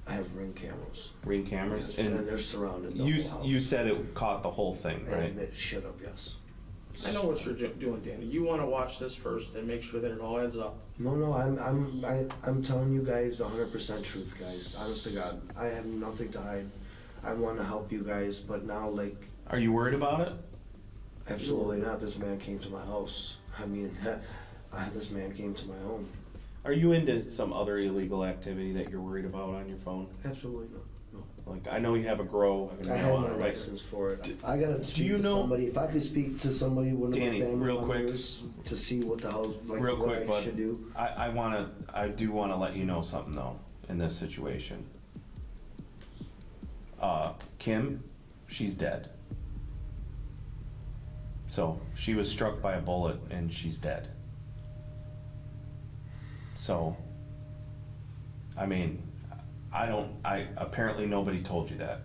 I have Ring cameras. Ring cameras? Yes, and they're surrounded the you whole house. you said it caught the whole thing, right? And it should have, yes. I know what you're doing, Danny. You want to watch this first and make sure that it all adds up. No, I'm telling you guys 100% truth, guys. Honest to God, I have nothing to hide. I want to help you guys, but now, like... Are you worried about it? Absolutely not. This man came to my house. I mean, this man came to my home. Are you into some other illegal activity that you're worried about on your phone? Absolutely not. No. Like, I know you have a grow. I have my license for it. I gotta speak to somebody. If I could speak to somebody, one of my family members, to see what the hell, like, what I should do. I do wanna let you know something though, in this situation. Kim, she's dead. So, she was struck by a bullet and she's dead. So, I mean, apparently nobody told you that.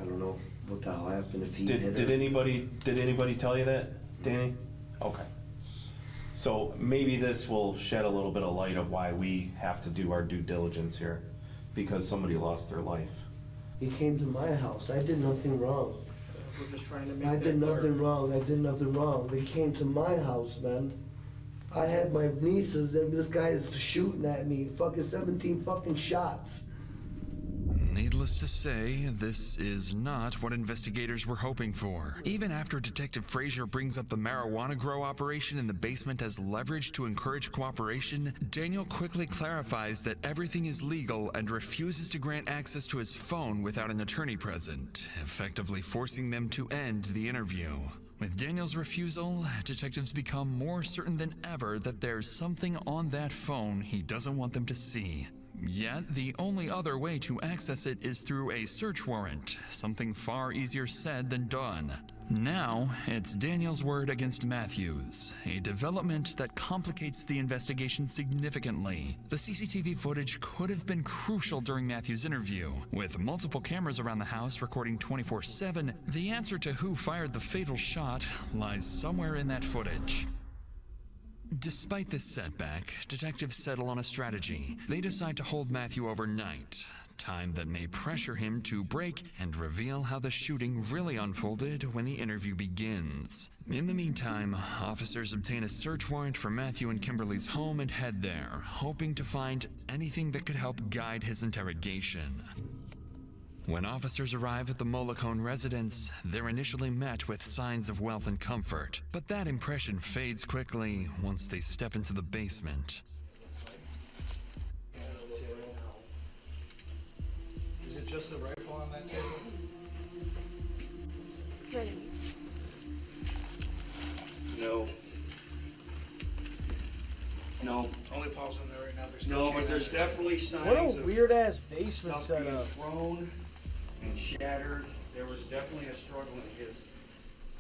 I don't know what the hell happened if he hit her. Did anybody tell you that, Danny? Okay. So maybe this will shed a little bit of light of why we have to do our due diligence here, because somebody lost their life. He came to my house. I did nothing wrong. We're just trying to make I that did clear. nothing wrong. I did nothing wrong. They came to my house, man. I had my nieces, and this guy is shooting at me. Fucking 17 fucking shots. Needless to say, this is not what investigators were hoping for. Even after Detective Frazier brings up the marijuana grow operation in the basement as leverage to encourage cooperation, Daniel quickly clarifies that everything is legal and refuses to grant access to his phone without an attorney present, effectively forcing them to end the interview. With Daniel's refusal, detectives become more certain than ever that there's something on that phone he doesn't want them to see. Yet, the only other way to access it is through a search warrant, something far easier said than done. Now, it's Daniel's word against Matthew's, a development that complicates the investigation significantly. The CCTV footage could have been crucial during Matthew's interview. With multiple cameras around the house recording 24/7, the answer to who fired the fatal shot lies somewhere in that footage. Despite this setback, detectives settle on a strategy. They decide to hold Matthew overnight, time that may pressure him to break and reveal how the shooting really unfolded when the interview begins. In the meantime, officers obtain a search warrant for Matthew and Kimberly's home and head there, hoping to find anything that could help guide his interrogation. When officers arrive at the Mollicone residence, they're initially met with signs of wealth and comfort, but that impression fades quickly once they step into the basement. Is it just the rifle on that table? No. No. Only Paul's in there right now. There's No, but there's definitely signs What a of weird ass basement stuff being setup. thrown and shattered. There was definitely a struggle in his.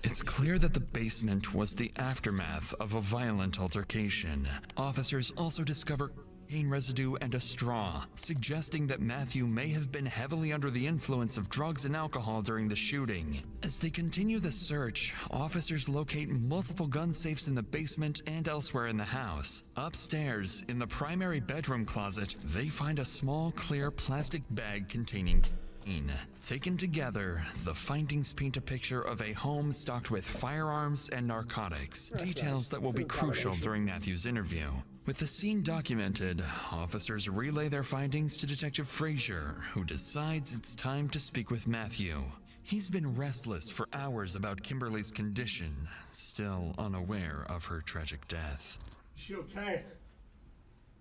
It's clear that the basement was the aftermath of a violent altercation. Officers also discover cocaine residue and a straw, suggesting that Matthew may have been heavily under the influence of drugs and alcohol during the shooting. As they continue the search, officers locate multiple gun safes in the basement and elsewhere in the house. Upstairs, in the primary bedroom closet, they find a small, clear plastic bag containing cocaine. Taken together, the findings paint a picture of a home stocked with firearms and narcotics, details that will be crucial during Matthew's interview. With the scene documented, officers relay their findings to Detective Frazier, who decides it's time to speak with Matthew. He's been restless for hours about Kimberly's condition, still unaware of her tragic death. Is she okay?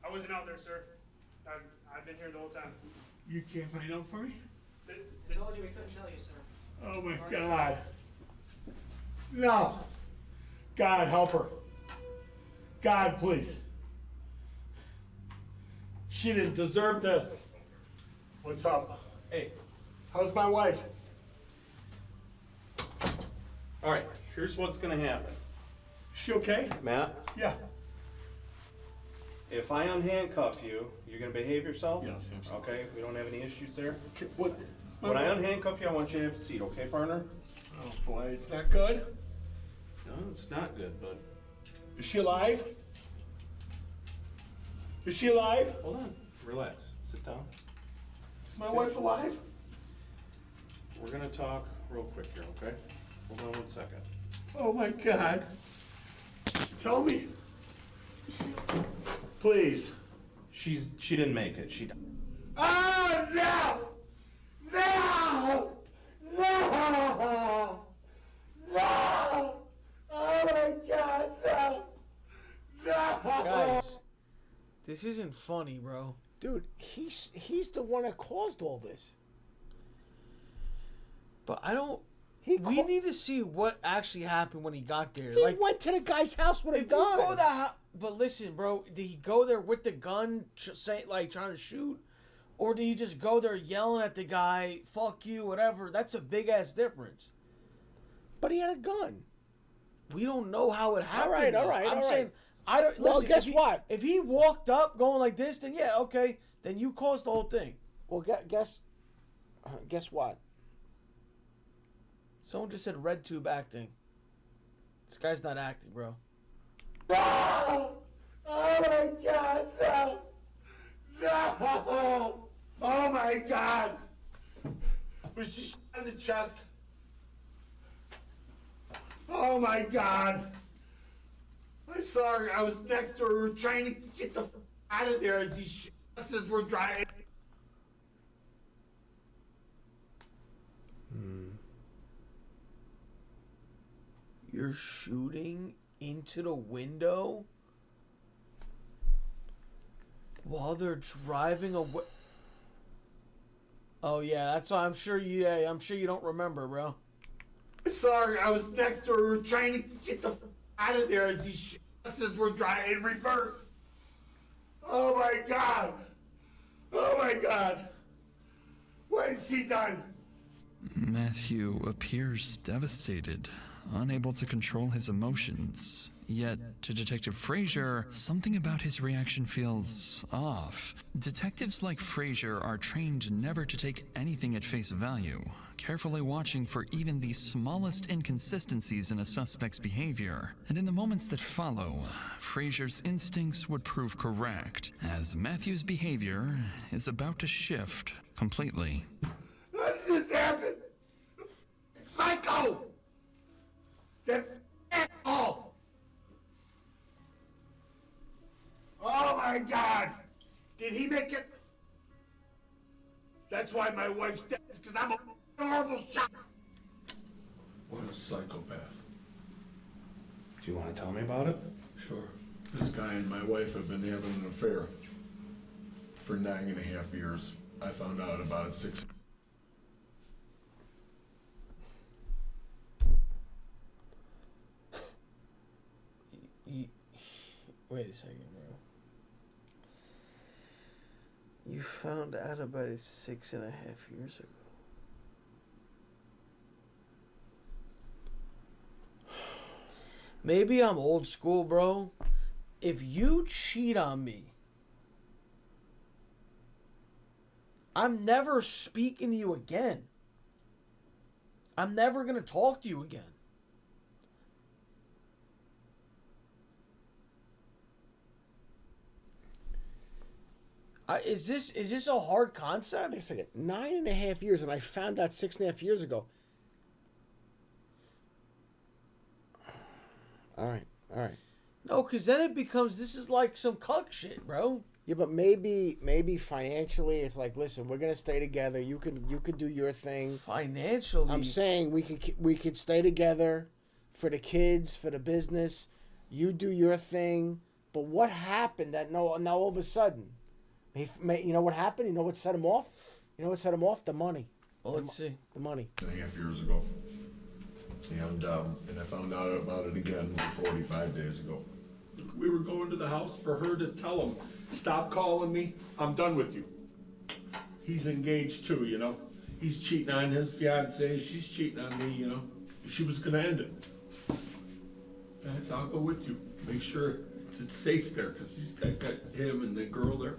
I wasn't out there, sir. I've been here the whole time. You can't find out for me? I told you we couldn't tell you, sir. Oh my God. No. God, help her. God, please. She didn't deserve this. What's up? Hey. How's my wife? All right, here's what's gonna happen. Is she okay? Matt, Yeah. if I unhandcuff you, you're gonna behave yourself? Yes, absolutely. Okay, we don't have any issues there? Okay, what? When I unhandcuff you, I want you to have a seat, okay, partner? Oh boy, it's not good. No, it's not good, but... Is she alive? Is she alive? Hold on, relax, sit down. Is my wife alive? We're gonna talk real quick here, okay? Hold on 1 second. Oh my God. Tell me. Please. She didn't make it. She died. Oh no! No! No! No! Oh my God, no! No! Guys, this isn't funny, bro. Dude, he's the one that caused all this. But I don't. We need to see what actually happened when he got there. He went to the guy's house with a gun. But listen, bro, did he go there with the gun, trying to shoot, or did he just go there yelling at the guy, "Fuck you," whatever? That's a big ass difference. But he had a gun. We don't know how it happened. All right. I'm saying I don't. Well, listen, guess what? If he walked up going like this, then yeah, okay, then you caused the whole thing. Well, guess what? Someone just said red tube acting. This guy's not acting, bro. No! Oh my God, no! No! Oh my God! Was she shot in the chest? Oh my God! I'm sorry, I was next to her. We were trying to get the out of there as he shot us as we're driving. You're shooting into the window while they're driving away. Oh yeah, that's why I'm sure you don't remember, bro. Sorry, I was next to her. We were trying to get the out of there as he shot us as we're driving in reverse. Oh my God! Oh my God! What has he done? Matthew appears devastated, unable to control his emotions. Yet, to Detective Frazier, something about his reaction feels off. Detectives like Frazier are trained never to take anything at face value, carefully watching for even the smallest inconsistencies in a suspect's behavior. And in the moments that follow, Frazier's instincts would prove correct, as Matthew's behavior is about to shift completely. What just happened? Psycho! That asshole! Oh my God! Did he make it? That's why my wife's dead, because I'm a horrible shot! What a psychopath. Do you want to tell me about it? Sure. This guy and my wife have been having an affair for 9.5 years. I found out about it 6. Wait a second, bro. You found out about it 6.5 years ago. Maybe I'm old school, bro. If you cheat on me, I'm never speaking to you again. I'm never going to talk to you again. Is this a hard concept? Wait a second. 9.5 years, and I found out 6.5 years ago. All right. No, because then it becomes, this is like some cuck shit, bro. Yeah, but maybe financially, it's like, listen, we're gonna stay together. You could do your thing. Financially, I'm saying we could stay together for the kids, for the business. You do your thing. But what happened that now all of a sudden? You know what happened? You know what set him off? The money. Well, let's see. The money. 2.5 years ago. And I found out about it again 45 days ago. We were going to the house for her to tell him, stop calling me, I'm done with you. He's engaged too, you know. He's cheating on his fiancée, she's cheating on me, you know. She was gonna end it. And I said, I'll go with you. Make sure it's safe there, because he's got him and the girl there.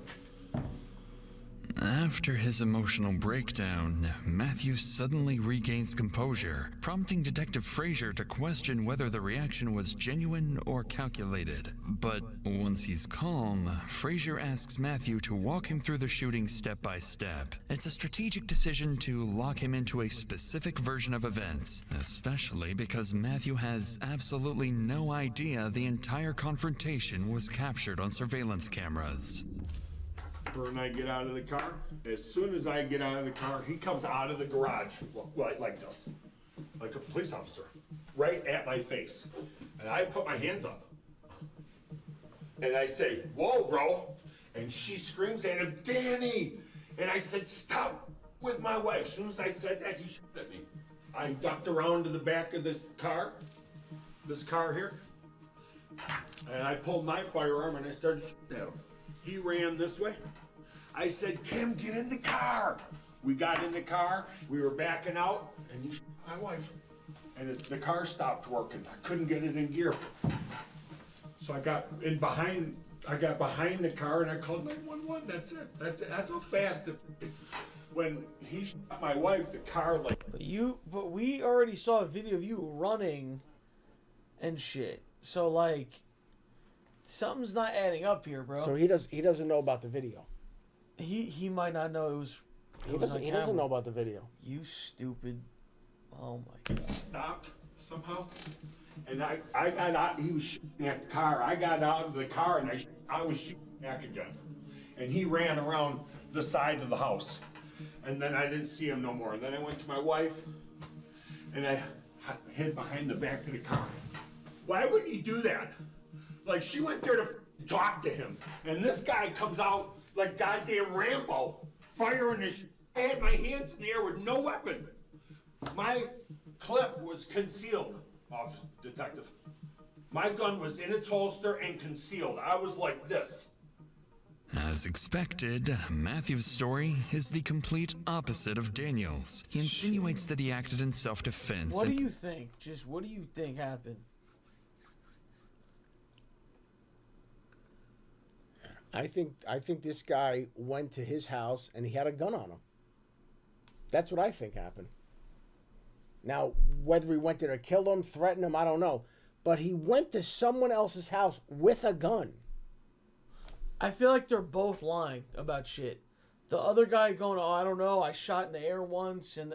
After his emotional breakdown, Matthew suddenly regains composure, prompting Detective Frazier to question whether the reaction was genuine or calculated. But once he's calm, Frazier asks Matthew to walk him through the shooting step by step. It's a strategic decision to lock him into a specific version of events, especially because Matthew has absolutely no idea the entire confrontation was captured on surveillance cameras. When I get out of the car, as soon as I get out of the car, he comes out of the garage like this, like a police officer, right at my face. And I put my hands up. And I say, whoa, bro. And she screams at him, Danny. And I said, stop with my wife. As soon as I said that, he shot at me. I ducked around to the back of this car here. And I pulled my firearm and I started shooting at him. He ran this way. I said, Kim, get in the car. We got in the car, we were backing out, and he shot my wife. And the car stopped working. I couldn't get it in gear. So I got behind the car and I called 911. That's it. That's how fast it. When he shot my wife, the car But we already saw a video of you running and shit. So like, something's not adding up here, bro. So he doesn't know about the video. He might not know it was. He doesn't know about the video. You stupid. Oh my god. Stopped somehow. And I got out, he was shooting at the car. I got out of the car and I was shooting back again. And he ran around the side of the house. And then I didn't see him no more. And then I went to my wife and I hid behind the back of the car. Why would he do that? Like, she went there to talk to him. And this guy comes out like goddamn Rambo, firing his shit. I had my hands in the air with no weapon. My clip was concealed, detective. My gun was in its holster and concealed. I was like this. As expected, Matthew's story is the complete opposite of Daniel's. He insinuates that he acted in self-defense. What do you think? Just what do you think happened? I think this guy went to his house and he had a gun on him. That's what I think happened. Now, whether he went there to kill him, threaten him, I don't know. But he went to someone else's house with a gun. I feel like they're both lying about shit. The other guy going, oh, I don't know, I shot in the air once, and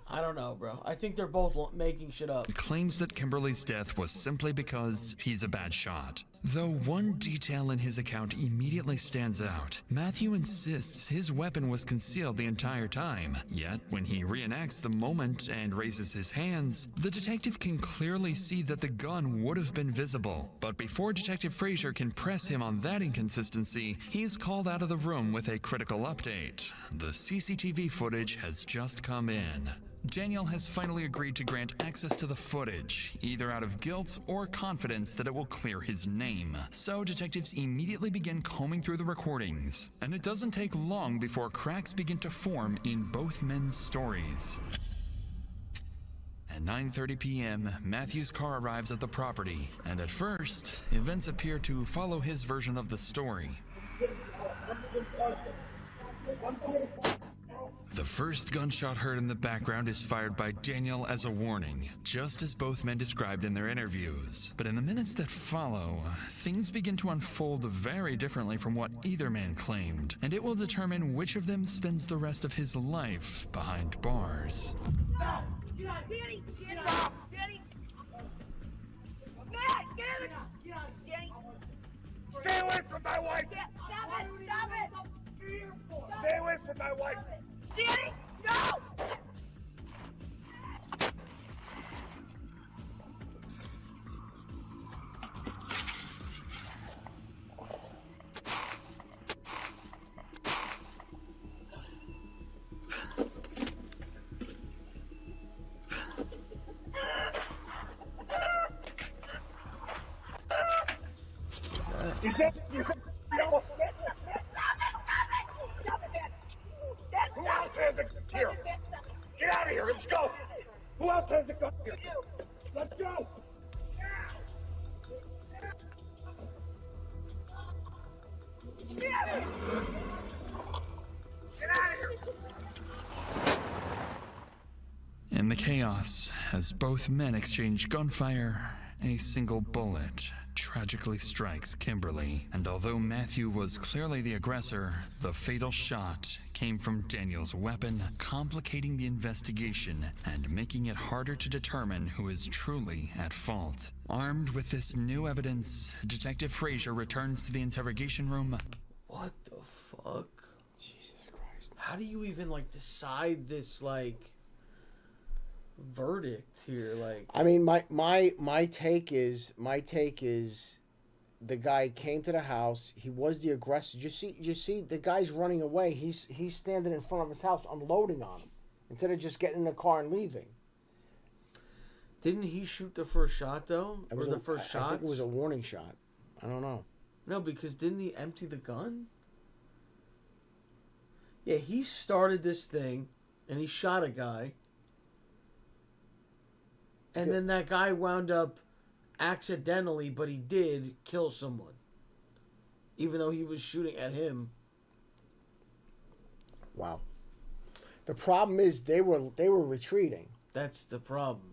I don't know, bro. I think they're both making shit up. He claims that Kimberly's death was simply because he's a bad shot. Though one detail in his account immediately stands out. Matthew insists his weapon was concealed the entire time. Yet, when he reenacts the moment and raises his hands, the detective can clearly see that the gun would have been visible. But before Detective Frazier can press him on that inconsistency, he is called out of the room with a critical update. The CCTV footage has just come in. Daniel has finally agreed to grant access to the footage, either out of guilt or confidence that it will clear his name. So detectives immediately begin combing through the recordings, and it doesn't take long before cracks begin to form in both men's stories. At 9:30 p.m., Matthew's car arrives at the property, and at first, events appear to follow his version of the story. The first gunshot heard in the background is fired by Daniel as a warning, just as both men described in their interviews. But in the minutes that follow, things begin to unfold very differently from what either man claimed, and it will determine which of them spends the rest of his life behind bars. Get on, Danny! Get on, Danny! Matt, get out of the car! Get on, Danny! Stay away from my wife! Stop it! Stop it! Stay away from my wife! Danny, no! Is that no? Who else has a gun here? Get out of here, let's go! Who else has a gun here? Let's go! chaos, as both men exchange gunfire, a single bullet tragically strikes Kimberly. And although Matthew was clearly the aggressor, the fatal shot came from Daniel's weapon, complicating the investigation and making it harder to determine who is truly at fault. Armed with this new evidence, Detective Frazier returns to the interrogation room. What the fuck? Jesus Christ. How do you even, like, decide this, like, verdict here? Like, I mean, my take is the guy came to the house. He was the aggressor. You see the guy's running away. He's standing in front of his house, unloading on him instead of just getting in the car and leaving. didn't he shoot the first shot though? It was or the first shot? I think it was a warning shot. I don't know. No, because didn't he empty the gun? Yeah, he started this thing, and he shot a guy. And then that guy wound up accidentally, but he did kill someone. Even though he was shooting at him. Wow. The problem is they were retreating. That's the problem.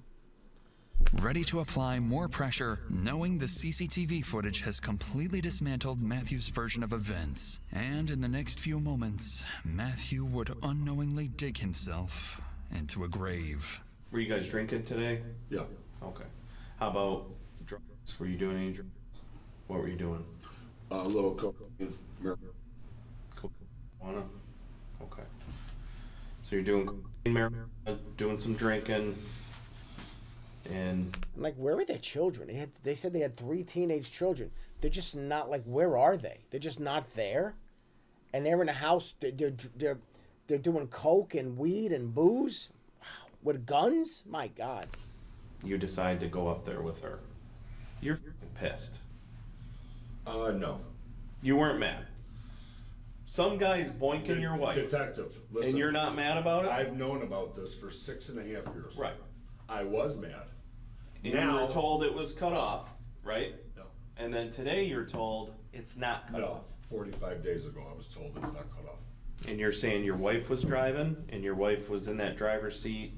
Ready to apply more pressure, knowing the CCTV footage has completely dismantled Matthew's version of events. And in the next few moments, Matthew would unknowingly dig himself into a grave. Were you guys drinking today? Yeah. Okay. How about drugs? Were you doing any drugs? What were you doing? A little cocaine, marijuana. Marijuana? Okay. So you're doing cocaine, marijuana, doing some drinking, and... Like, where are their children? They said they had 3 teenage children. They're just not, like, where are they? They're just not there? And they're in a house, they're doing coke and weed and booze? With guns? My God. You decide to go up there with her. You're pissed. No. You weren't mad. Some guy's boinking your wife. Detective, listen. And you're not mad about it? I've known about this for 6.5 years. Right. I was mad. And now, you were told it was cut off, right? No. And then today you're told it's not cut off. 45 days ago I was told it's not cut off. And you're saying your wife was driving, and your wife was in that driver's seat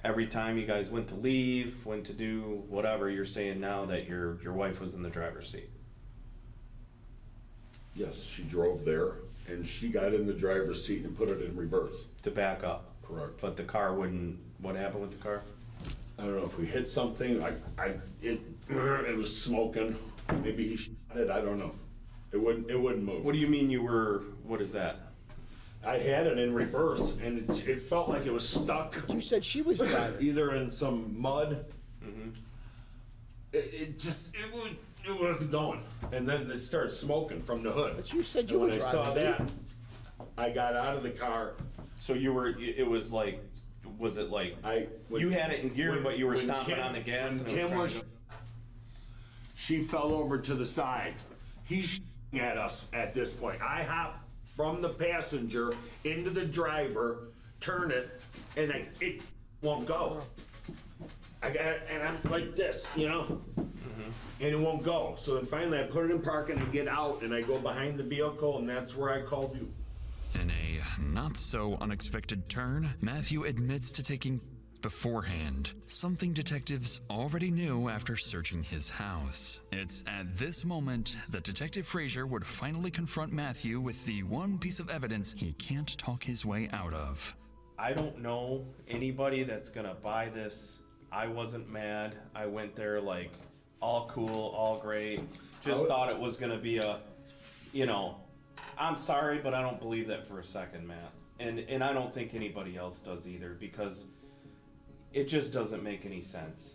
every time you guys went to leave, went to do whatever. You're saying now that your wife was in the driver's seat. Yes, she drove there, and she got in the driver's seat and put it in reverse. To back up. Correct. But the car wouldn't, what happened with the car? I don't know if we hit something, it was smoking, maybe he shot it, I don't know. It wouldn't move. What do you mean you were, what is that? I had it in reverse, and it felt like it was stuck. You said she was driving. Either in some mud. Mm-hmm. It wasn't going. And then it started smoking from the hood. But you said you were when driving. I saw that, I got out of the car. So you were, it was like, was it like, you had it in gear, but you were stomping on the gas? When Kim was, she fell over to the side. He's shooting at us at this point. I hop from the passenger into the driver, turn it, and it won't go. I got it, and I'm like this, you know? And it won't go. So then finally I put it in park and I get out and I go behind the vehicle, and that's where I called you. In a not so unexpected turn, Matthew admits to taking beforehand, something detectives already knew after searching his house. It's at this moment that Detective Frazier would finally confront Matthew with the one piece of evidence he can't talk his way out of. I don't know anybody that's gonna buy this. I wasn't mad. I went there like all cool, all great. Just thought it was gonna be a, you know, I'm sorry, but I don't believe that for a second, Matt. And I don't think anybody else does either, because it just doesn't make any sense.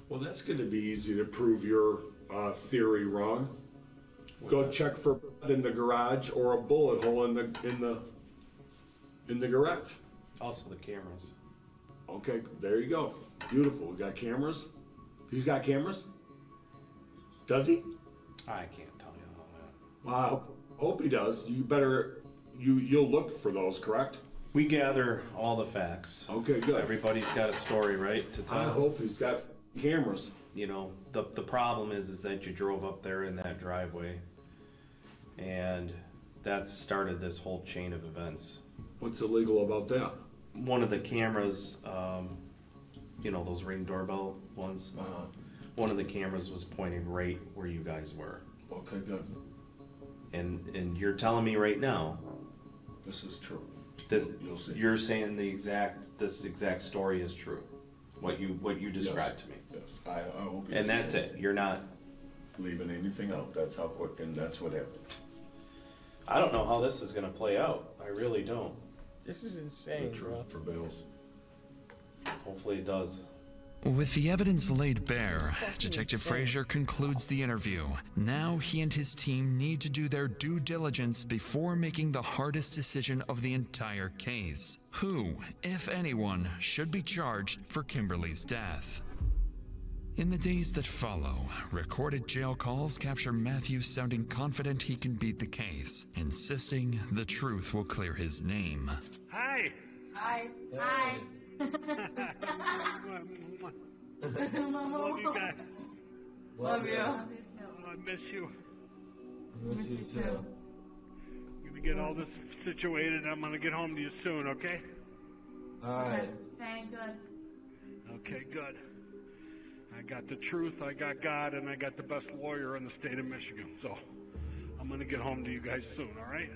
Well, that's going to be easy to prove your theory wrong. Go check for blood in the garage or a bullet hole in the garage. Also the cameras. Okay, there you go. Beautiful. We got cameras. He's got cameras. Does he? I can't tell you all that. Well, I hope he does. You better. You'll look for those, correct? We gather all the facts. Okay, good. Everybody's got a story, right, to tell. I hope he's got cameras. You know, the problem is that you drove up there in that driveway, and that started this whole chain of events. What's illegal about that? one of the cameras, you know, those Ring doorbell ones. One of the cameras was pointing right where you guys were. Okay, good. And you're telling me right now. This is true. You'll see. You're saying this exact story is true. What you described to me. Yes. I hope. And that's it. You're not leaving anything out. That's how quick, and that's what happened. I don't know how this is gonna play out. I really don't. This is insane, bro. Prevails. Hopefully it does. With the evidence laid bare, Detective Frazier concludes the interview. Now he and his team need to do their due diligence before making the hardest decision of the entire case. Who, if anyone, should be charged for Kimberly's death? In the days that follow, recorded jail calls capture Matthew sounding confident he can beat the case, insisting the truth will clear his name. Hi. Hi. Hi. Love you guys. Love you. I miss you. Miss you too. Gonna get all this situated. I'm gonna get home to you soon, okay? Alright. Thank good. Okay, good. I got the truth, I got God, and I got the best lawyer in the state of Michigan. So I'm gonna get home to you guys soon, alright?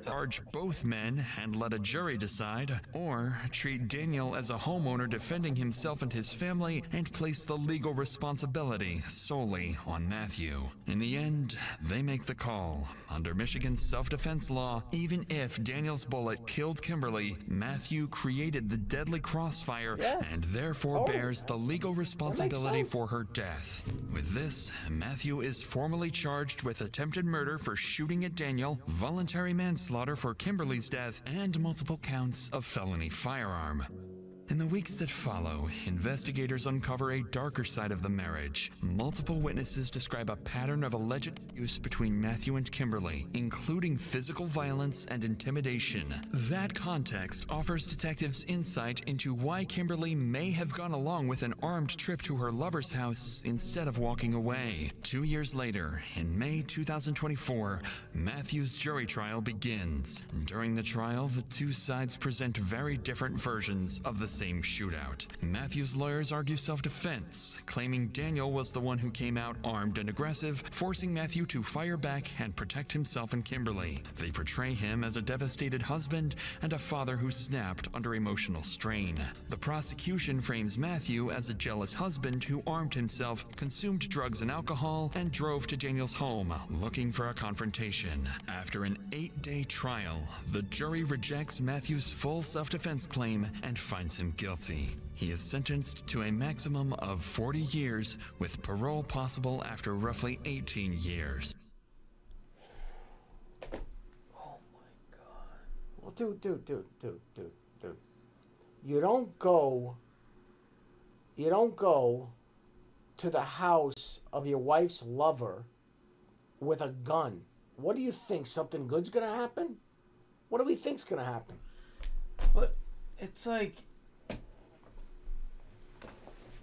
Charge both men and let a jury decide, or treat Daniel as a homeowner defending himself and his family and place the legal responsibility solely on Matthew. In the end, they make the call. Under Michigan's self-defense law, even if Daniel's bullet killed Kimberly, Matthew created the deadly crossfire and therefore bears the legal responsibility for her death. With this, Matthew is formally charged with attempted murder for shooting at Daniel, voluntary manslaughter for Kimberly's death, and multiple counts of felony firearm. In the weeks that follow, investigators uncover a darker side of the marriage. Multiple witnesses describe a pattern of alleged abuse between Matthew and Kimberly, including physical violence and intimidation. That context offers detectives insight into why Kimberly may have gone along with an armed trip to her lover's house instead of walking away. 2 years later, in May 2024, Matthew's jury trial begins. During the trial, the two sides present very different versions of the same shootout. Matthew's lawyers argue self-defense, claiming Daniel was the one who came out armed and aggressive, forcing Matthew to fire back and protect himself and Kimberly. They portray him as a devastated husband and a father who snapped under emotional strain. The prosecution frames Matthew as a jealous husband who armed himself, consumed drugs and alcohol, and drove to Daniel's home, looking for a confrontation. After an 8-day trial, the jury rejects Matthew's full self-defense claim and finds him guilty. He is sentenced to a maximum of 40 years, with parole possible after roughly 18 years. Oh my God. Well, dude. You don't go to the house of your wife's lover with a gun. What do you think? Something good's gonna happen? What do we think's gonna happen? But it's like,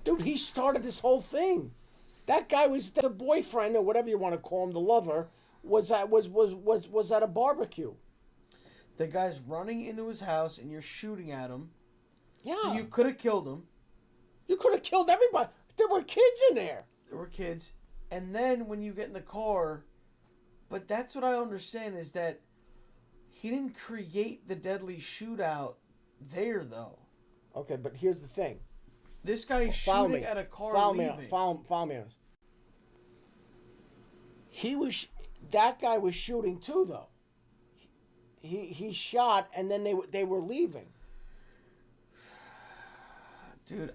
dude, he started this whole thing. That guy was the boyfriend, or whatever you want to call him, the lover, was at a barbecue. The guy's running into his house and you're shooting at him. Yeah. So you could have killed him. You could have killed everybody. There were kids in there. There were kids. And then when you get in the car, but that's what I understand is that he didn't create the deadly shootout there, though. Okay, but here's the thing. This guy is shooting at a car leaving. Follow me on this. That guy was shooting too, though. He shot, and then they were leaving. Dude,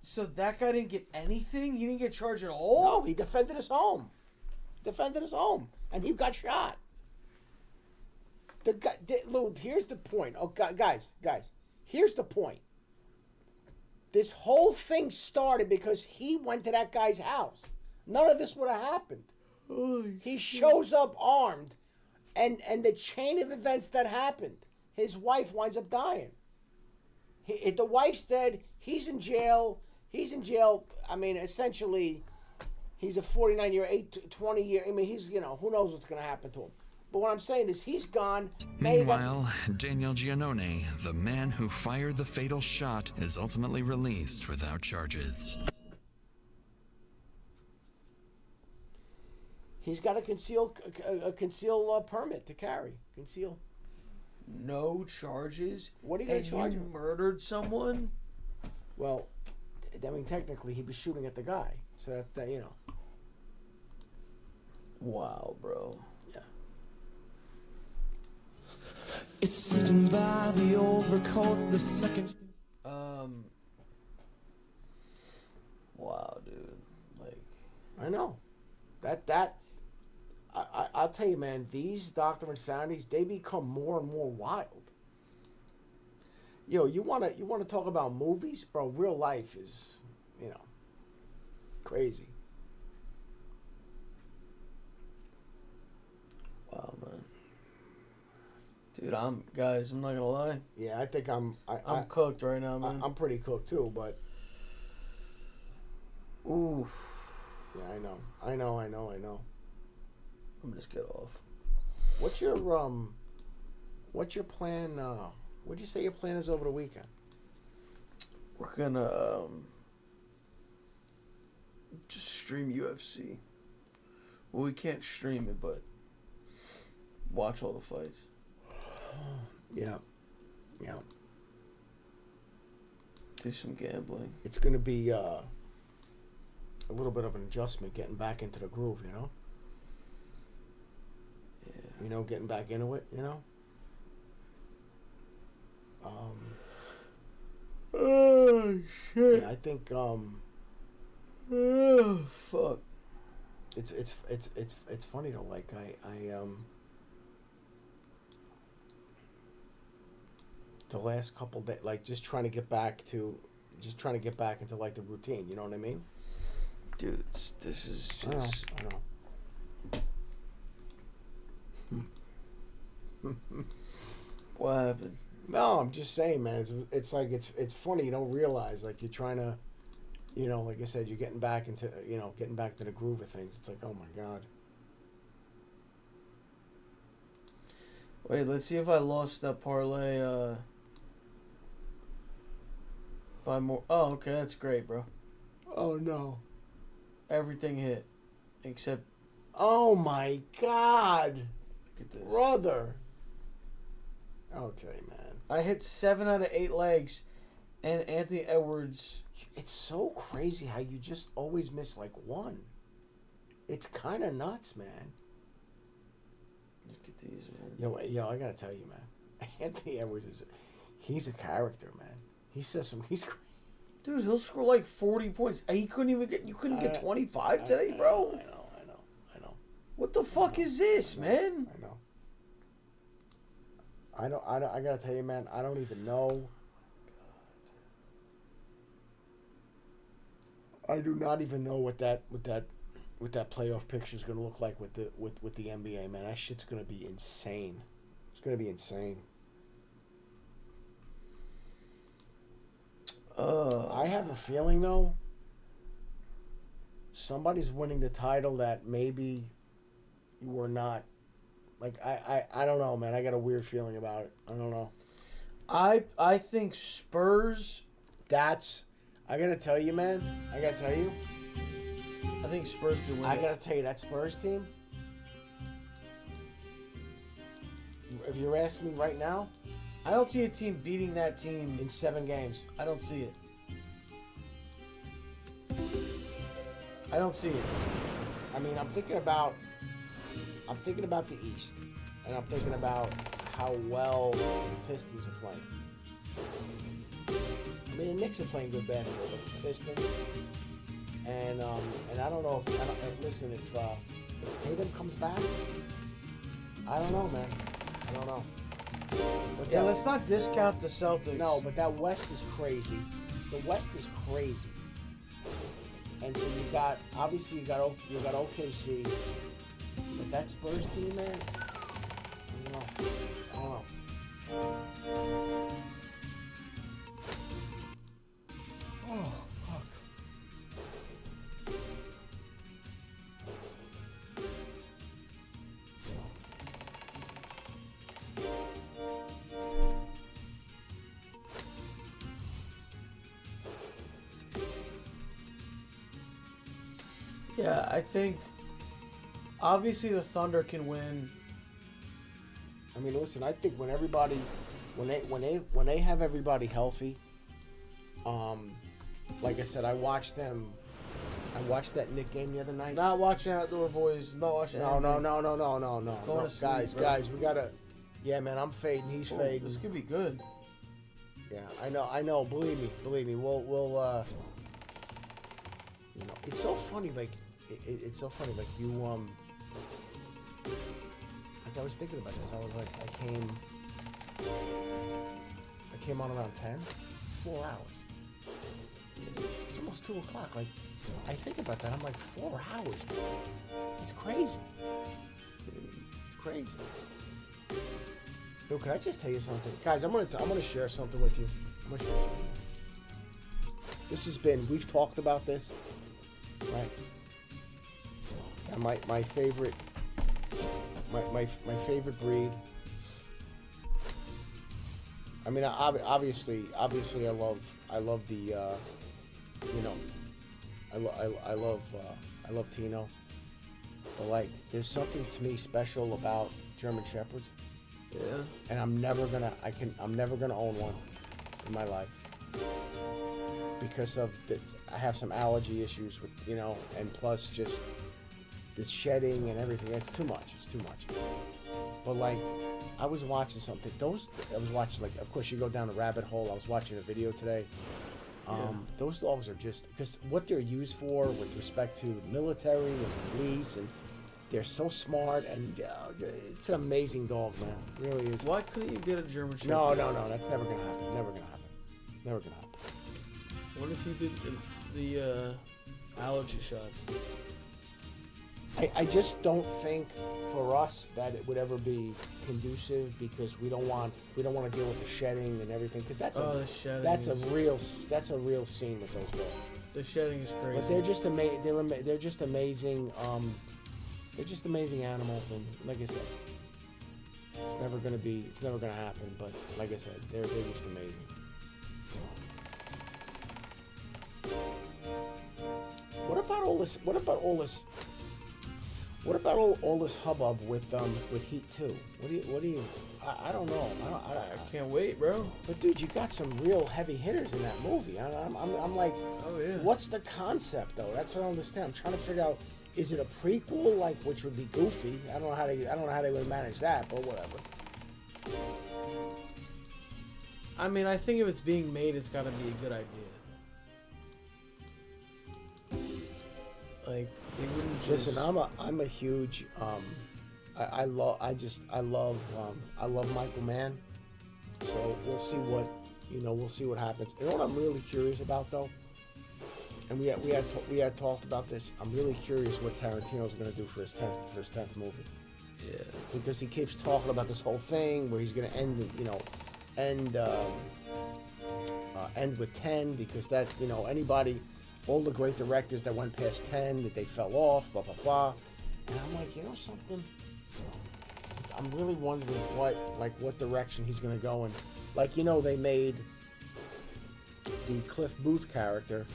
so that guy didn't get anything? He didn't get charged at all? No, he defended his home. And he got shot. The guy, Lou, here's the point. Oh, guys, here's the point. This whole thing started because he went to that guy's house. None of this would have happened. He shows up armed, and the chain of events that happened, his wife winds up dying. The wife's dead. He's in jail. I mean, essentially, he's a 49-year, 20-year. I mean, he's, who knows what's going to happen to him. But what I'm saying is he's gone. Now you got- Meanwhile, Daniel Giannone, the man who fired the fatal shot, is ultimately released without charges. He's got a conceal permit to carry. Conceal. No charges. What are you going to charge You him? murdered someone. Well, I mean, technically, he was shooting at the guy. So that you know. Wow, bro. Yeah. It's sitting by the overcoat the second. Wow, dude. Like. I know. I'll tell you, man. These Dr. Insanities, they become more and more wild. Yo, you wanna talk about movies, bro? Real life is, you know, crazy. Wow, man. Dude, I'm not gonna lie. Yeah, I think I'm cooked right now, man. I'm pretty cooked too, but oof. Yeah, I know. Let me just get off. What's your plan? What'd you say your plan is over the weekend? We're gonna just stream UFC. Well, we can't stream it, but watch all the fights. Yeah. Do some gambling. It's gonna be a little bit of an adjustment getting back into the groove, you know. Yeah. You know, getting back into it, you know. Oh shit! Yeah, I think oh fuck! It's funny though. Like I the last couple days, like just trying to get back into like the routine. You know what I mean? Dude, this is just. I know. What happened? No, I'm just saying, man. It's like it's funny. You don't realize like you're trying to, you know, like I said, you're getting back into the groove of things. It's like, oh my god. Wait, let's see if I lost that parlay. By more. Oh, okay, that's great, bro. Oh no. Everything hit, except. Oh my god. Look at this, brother. Okay, man. I hit 7 out of 8 legs, and Anthony Edwards. It's so crazy how you just always miss like one. It's kind of nuts, man. Look at these, man. Yo, I gotta tell you, man. Anthony Edwards he's a character, man. He says he's crazy. Dude, he'll score like 40 points. You couldn't get 25 today, bro. I know. What the fuck is this, man? I know. I gotta tell you, man. I don't even know. I do not even know what that playoff picture is gonna look like with the NBA, man. That shit's gonna be insane. It's gonna be insane. I have a feeling though. Somebody's winning the title that maybe you were not. Like I don't know, man. I got a weird feeling about it. I don't know. I think Spurs. I gotta tell you, man. I gotta tell you. I think Spurs can win. I gotta tell you, that Spurs team. If you're asking me right now, I don't see a team beating that team in 7 games. I don't see it. I don't see it. I mean, I'm thinking about the East, and I'm thinking about how well the Pistons are playing. I mean, the Knicks are playing good basketball, but the Pistons, and I don't know listen, if Tatum comes back, I don't know, man. I don't know. But Yeah, let's not discount the Celtics. No, but that West is crazy. The West is crazy. And so you got OKC, but that Spurs team, man. I don't know. Oh fuck. Yeah, I think obviously the Thunder can win. I mean, listen, I think when they have everybody healthy, like I said, I watched that Knick game the other night. Not watching Outdoor Boys. Not watching. No. Going to sleep, guys, bro. guys, we gotta. Yeah, man, I'm fading. He's fading. This could be good. Yeah, I know. Believe me. We'll. You know, it's so funny. Like, it's so funny. Like you. Like I was thinking about this. I was like, I came on around 10. It's 4 hours. It's almost 2 o'clock. Like, I think about that. I'm like, 4 hours, man. It's crazy. It's crazy. Yo, can I just tell you something, guys? I'm gonna share something with you. This has been. We've talked about this, right? And my favorite. My favorite breed. I mean, obviously, I love the, you know, I love Tino. But like, there's something to me special about German Shepherds. Yeah. And I'm never gonna own one in my life because of I have some allergy issues with, you know, and plus just the shedding and everything. It's too much. But like, I was watching something. Like, of course, you go down a rabbit hole. I was watching a video today. Those dogs are just, because what they're used for with respect to the military and police, and they're so smart, and it's an amazing dog, man. It really is. Why couldn't you get a German Shepherd? No. That's never gonna happen. What if you did the allergy shot? I just don't think for us that it would ever be conducive, because we don't want to deal with the shedding and everything, because that's a real scene with those dogs. The shedding is crazy. But they're just amazing. They're just amazing. They're just amazing animals, and like I said, it's never gonna happen. But like I said, they're just amazing. What about all this hubbub with Heat 2? What do you? I don't know. I can't wait, bro. But dude, you got some real heavy hitters in that movie. I'm like, oh yeah. What's the concept though? That's what I don't understand. I'm trying to figure out. Is it a prequel, like, which would be goofy? I don't know how they would manage that, but whatever. I mean, I think if it's being made, it's got to be a good idea. Like, they wouldn't just... Listen, I'm a huge I love Michael Mann. So we'll see what happens. You know what I'm really curious about though? And we had talked about this. I'm really curious what Tarantino's going to do for his 10th movie. Yeah. Because he keeps talking about this whole thing where he's going to end with 10, because that, you know, all the great directors that went past 10, that they fell off, blah blah blah. And I'm like, you know something? I'm really wondering what direction he's going to go in. Like, you know, they made the Cliff Booth character.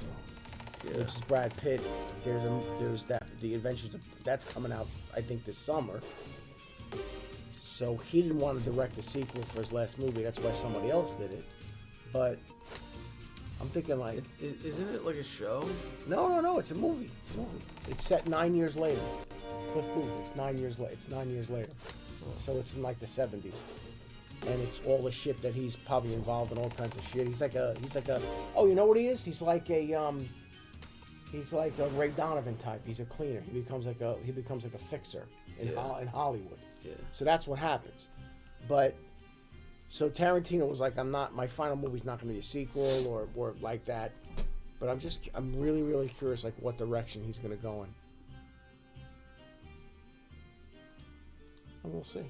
Yeah. Which is Brad Pitt. There's the Adventures of, that's coming out, I think, this summer. So he didn't want to direct the sequel for his last movie. That's why somebody else did it. But I'm thinking like, isn't it like a show? No. It's a movie. It's set 9 years later. Cliff Booth. It's 9 years later. So it's in like the 70s. And it's all the shit that he's probably involved in, all kinds of shit. He's like a. Oh, you know what he is? He's like a Ray Donovan type. He's a cleaner. He becomes like a fixer in Hollywood. Yeah. So that's what happens. But so Tarantino was like, my final movie's not going to be a sequel or like that. But I'm really, really curious like what direction he's going to go in. And we'll see.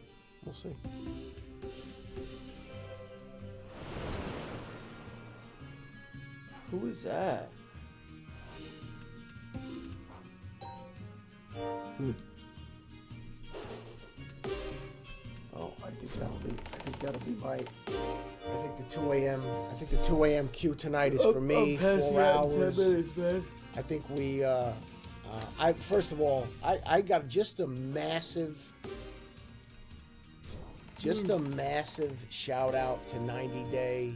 Who is that? Oh, I think that'll be my. I think the 2 a.m. cue tonight is for me. 4 hours. 10 minutes, man. I think we First of all, I got just a massive shout out to 90 Day.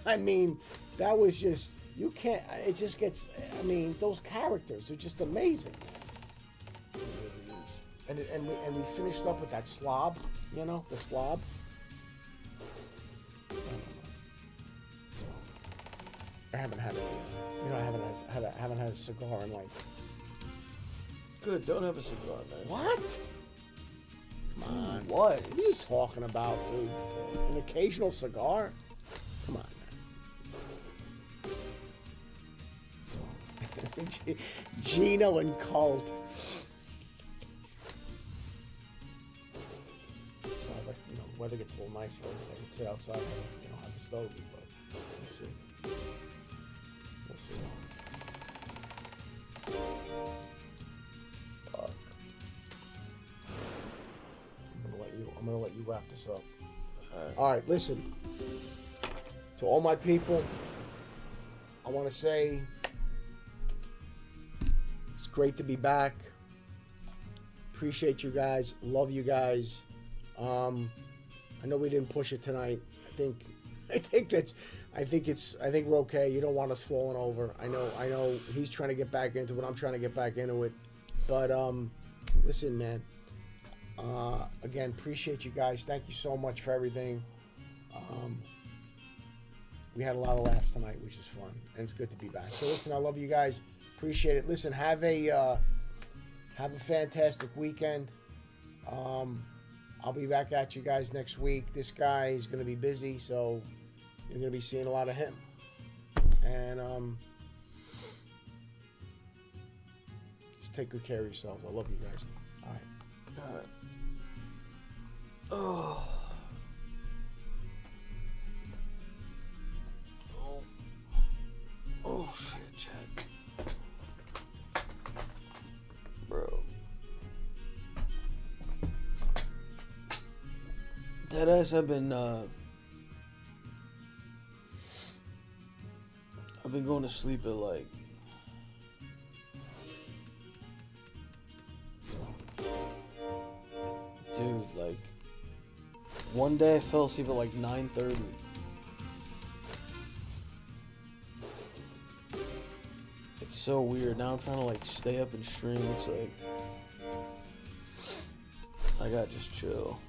I mean, that was just, you can't, it just gets, I mean, those characters are just amazing. And we finished up with that slob, you know, the slob. I haven't had it. You know, I haven't had a cigar in like. Good, don't have a cigar, man. What? Come on. What? What are you talking about, dude? An occasional cigar? Come on, man. Gino and Cult. Like, you know, the weather gets a little nicer. I can sit outside and, you know, have a stogie, but we'll see. We'll see. Fuck. I'm gonna let you wrap this up. All right, listen. To all my people, I want to say it's great to be back. Appreciate you guys. Love you guys. I know we didn't push it tonight. I think we're okay. You don't want us falling over. I know he's trying to get back into it. I'm trying to get back into it. But listen, man. Again, appreciate you guys. Thank you so much for everything. We had a lot of laughs tonight, which is fun, and it's good to be back. So listen, I love you guys. Appreciate it. Listen, have a fantastic weekend. I'll be back at you guys next week. This guy is going to be busy, so you're going to be seeing a lot of him. And just take good care of yourselves. I love you guys. All right. Oh. Oh shit, Chad. Bro. Deadass, I've been going to sleep at like like one day I fell asleep at like 9:30. It's so weird. Now I'm trying to like stay up and stream. It's like I gotta just chill.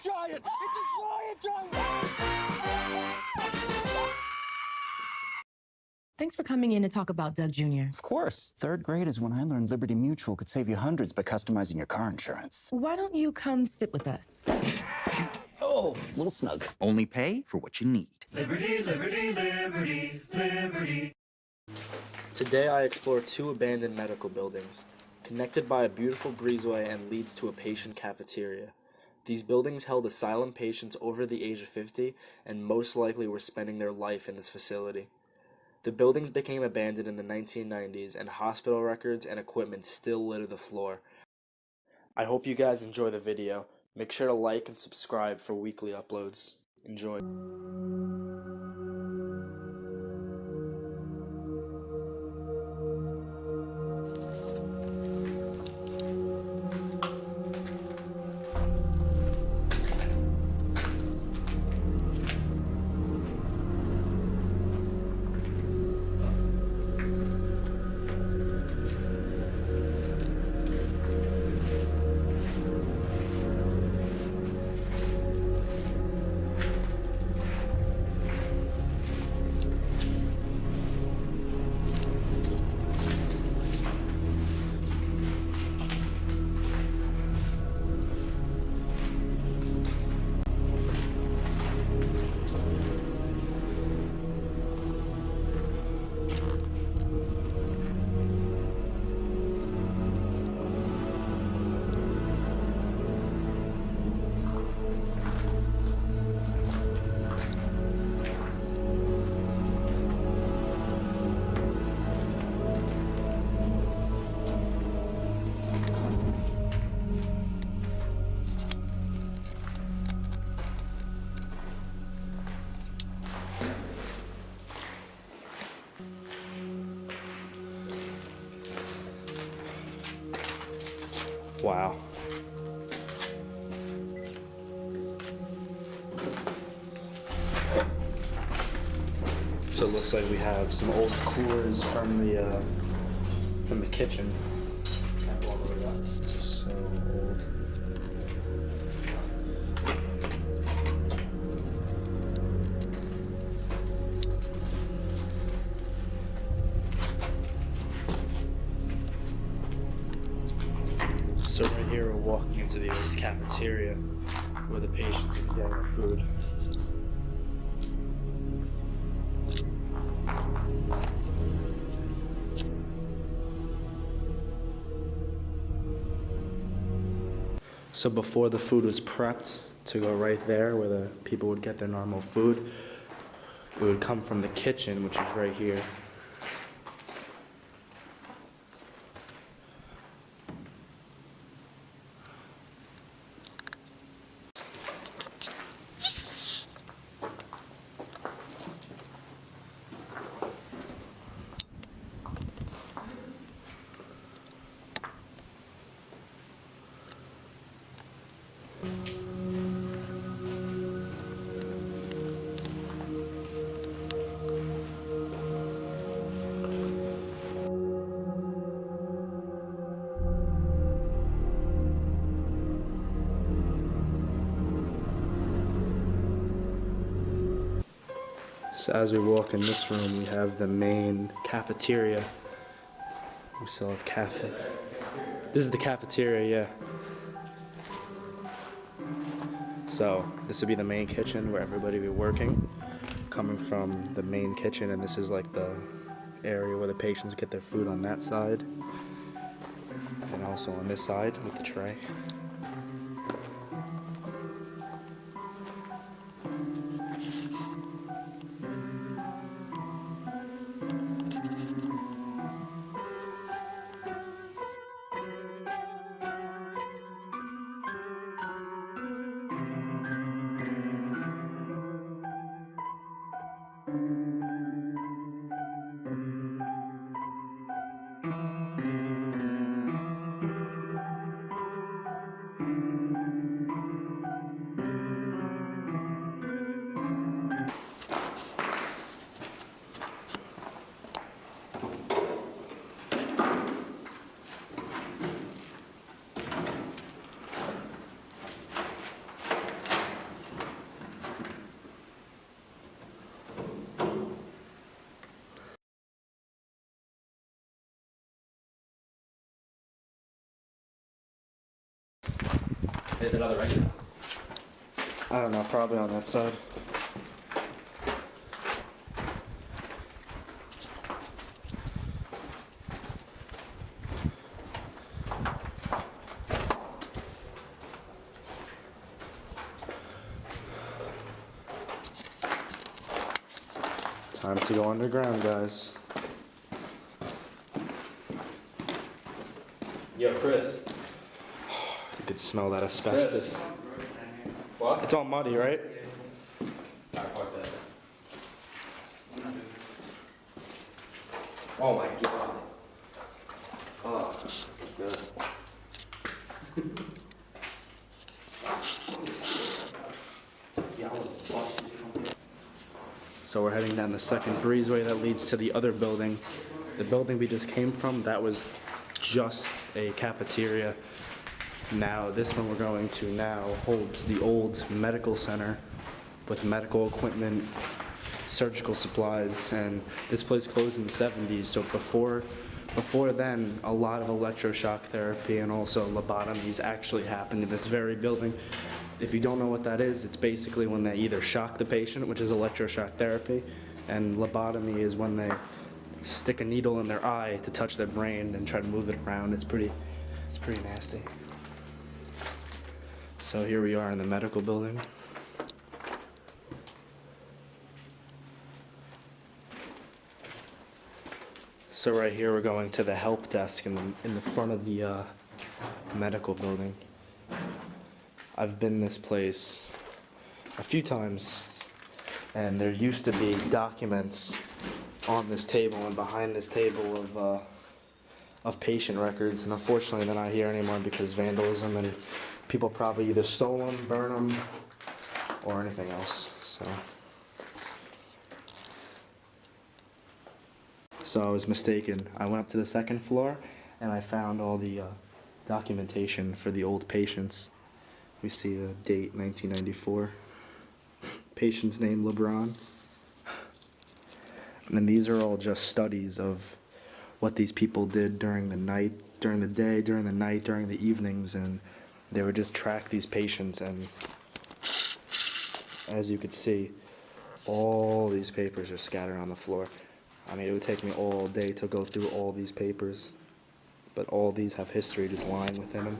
giant! It's a giant! Thanks for coming in to talk about Doug Jr. Of course. Third grade is when I learned Liberty Mutual could save you hundreds by customizing your car insurance. Why don't you come sit with us? Oh, little snug. Only pay for what you need. Liberty, liberty, liberty, liberty. Today I explore 2 abandoned medical buildings, connected by a beautiful breezeway and leads to a patient cafeteria. These buildings held asylum patients over the age of 50 and most likely were spending their life in this facility. The buildings became abandoned in the 1990s and hospital records and equipment still litter the floor. I hope you guys enjoy the video. Make sure to like and subscribe for weekly uploads. Enjoy. Wow. So it looks like we have some old coolers from the kitchen. This is so old. So right here we're walking into the old cafeteria where the patients are getting their food. So before the food was prepped to go right there where the people would get their normal food, it would come from the kitchen, which is right here. So as we walk in this room, we have the main cafeteria. We still have cafe. This is the cafeteria, yeah. So this would be the main kitchen where everybody would be working, coming from the main kitchen, and this is like the area where the patients get their food on that side, and also on this side with the tray. There's another exit. I don't know, probably on that side. Time to go underground, guys. Yo, Chris. You could smell that asbestos. What? It's all muddy, right? Alright, fuck that. Oh my god. Oh, good. So we're heading down the second breezeway that leads to the other building. The building we just came from, that was just a cafeteria. Now, this one we're going to now holds the old medical center with medical equipment, surgical supplies, and this place closed in the 70s. So before then, a lot of electroshock therapy and also lobotomies actually happened in this very building. If you don't know what that is, it's basically when they either shock the patient, which is electroshock therapy, and lobotomy is when they stick a needle in their eye to touch their brain and try to move it around. It's pretty nasty. So here we are in the medical building. So right here we're going to the help desk in the front of the medical building. I've been this place a few times, and there used to be documents on this table and behind this table of patient records, and unfortunately they're not here anymore because vandalism, and people probably either stole them, burn them, or anything else. So I was mistaken. I went up to the second floor and I found all the documentation for the old patients. We see a date, 1994. Patient's name, LeBron. And then these are all just studies of what these people did during the night, during the day, during the night, during the evenings, and they would just track these patients, and as you could see, all these papers are scattered on the floor. I mean, it would take me all day to go through all these papers, but all these have history just lying within them.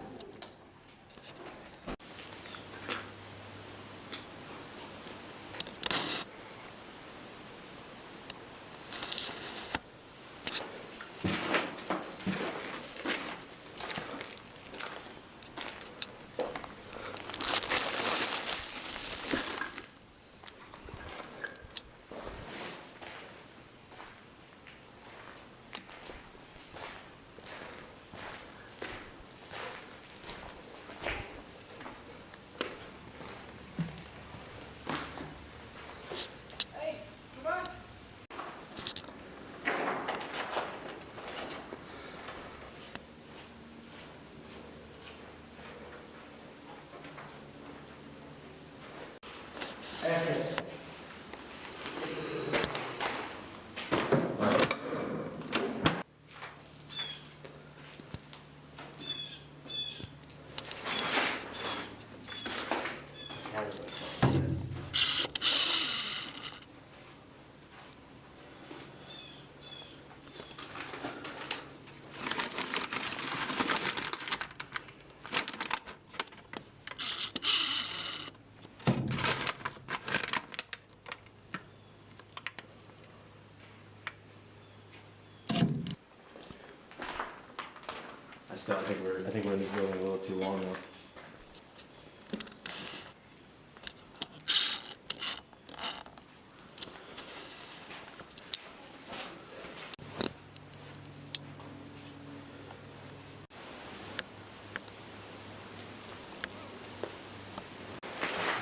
I think we're in this building a little too long now.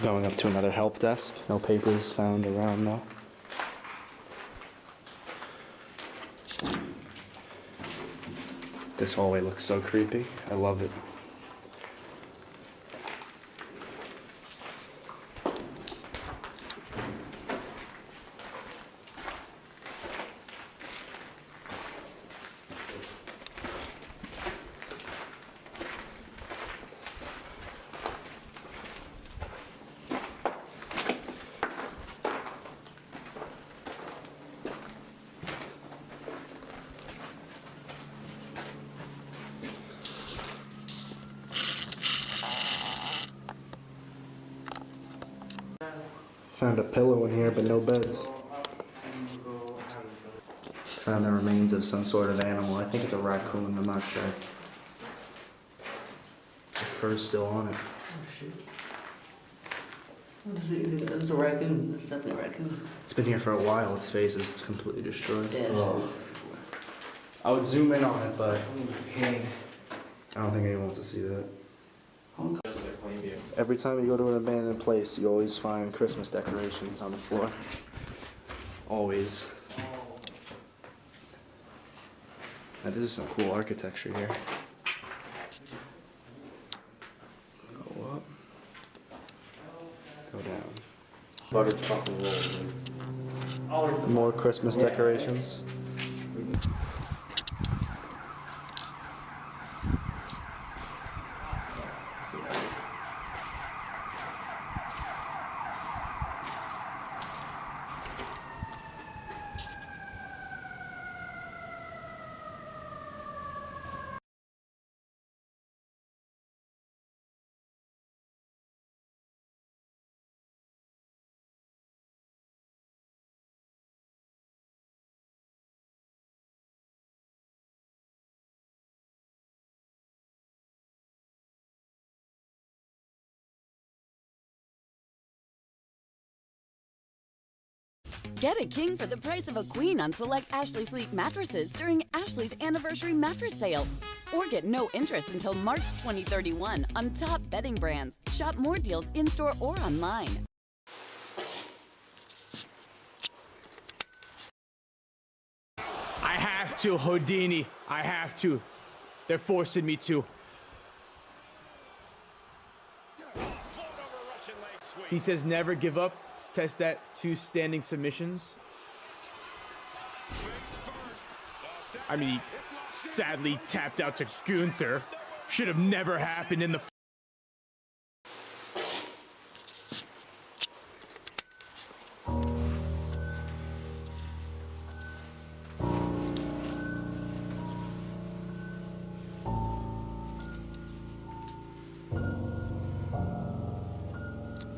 Going up to another help desk. No papers found around though. This hallway looks so creepy. I love it. Found a pillow in here, but no beds. Found the remains of some sort of animal. I think it's a raccoon, I'm not sure. The fur's still on it. It's a raccoon. It's definitely a raccoon. It's been here for a while. Its face is completely destroyed. Yeah. Oh. I would zoom in on it, but I don't think anyone wants to see that. Every time you go to an abandoned place, you always find Christmas decorations on the floor. Always. Now, this is some cool architecture here. Go up. Go down. Buttered chocolate rolls. More Christmas decorations. Get a king for the price of a queen on select Ashley Sleep mattresses during Ashley's anniversary mattress sale. Or get no interest until March 2031 on top bedding brands. Shop more deals in-store or online. I have to, Houdini. I have to. They're forcing me to. He says never give up. Test that 2 standing submissions. I mean, he sadly tapped out to Gunther. Should have never happened in the...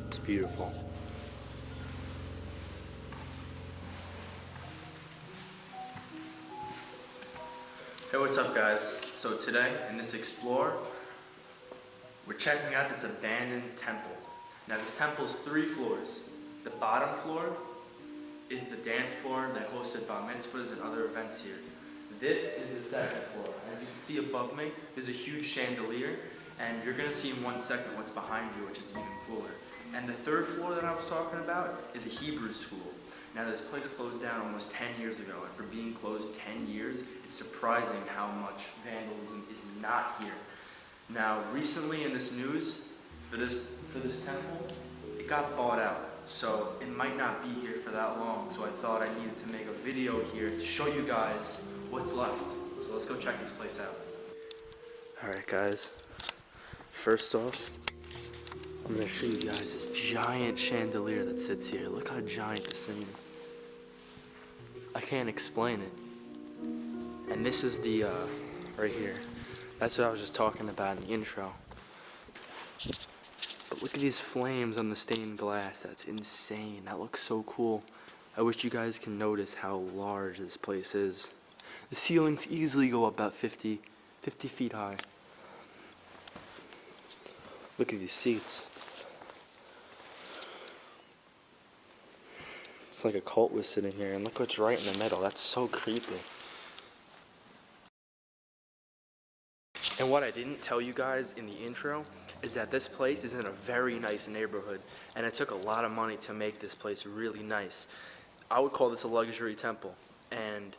It's beautiful. Hey, what's up guys? So today, in this Explore, we're checking out this abandoned temple. Now this temple is 3 floors. The bottom floor is the dance floor that hosted bar mitzvahs and other events here. This is the 2nd floor. As you can see above me, there's a huge chandelier, and you're gonna see in 1 second what's behind you, which is even cooler. And the 3rd floor that I was talking about is a Hebrew school. Now this place closed down almost 10 years ago, and for being closed 10 years, it's surprising how much vandalism is not here. Now recently in this news, for this temple, it got bought out. So it might not be here for that long, so I thought I needed to make a video here to show you guys what's left. So let's go check this place out. Alright guys, first off, I'm going to show you guys this giant chandelier that sits here. Look how giant this thing is. I can't explain it. And this is the, right here. That's what I was just talking about in the intro. But look at these flames on the stained glass. That's insane. That looks so cool. I wish you guys can notice how large this place is. The ceilings easily go about 50 feet high. Look at these seats. It's like a cult was sitting here, and look what's right in the middle. That's so creepy. And what I didn't tell you guys in the intro is that this place is in a very nice neighborhood, and it took a lot of money to make this place really nice. I would call this a luxury temple, and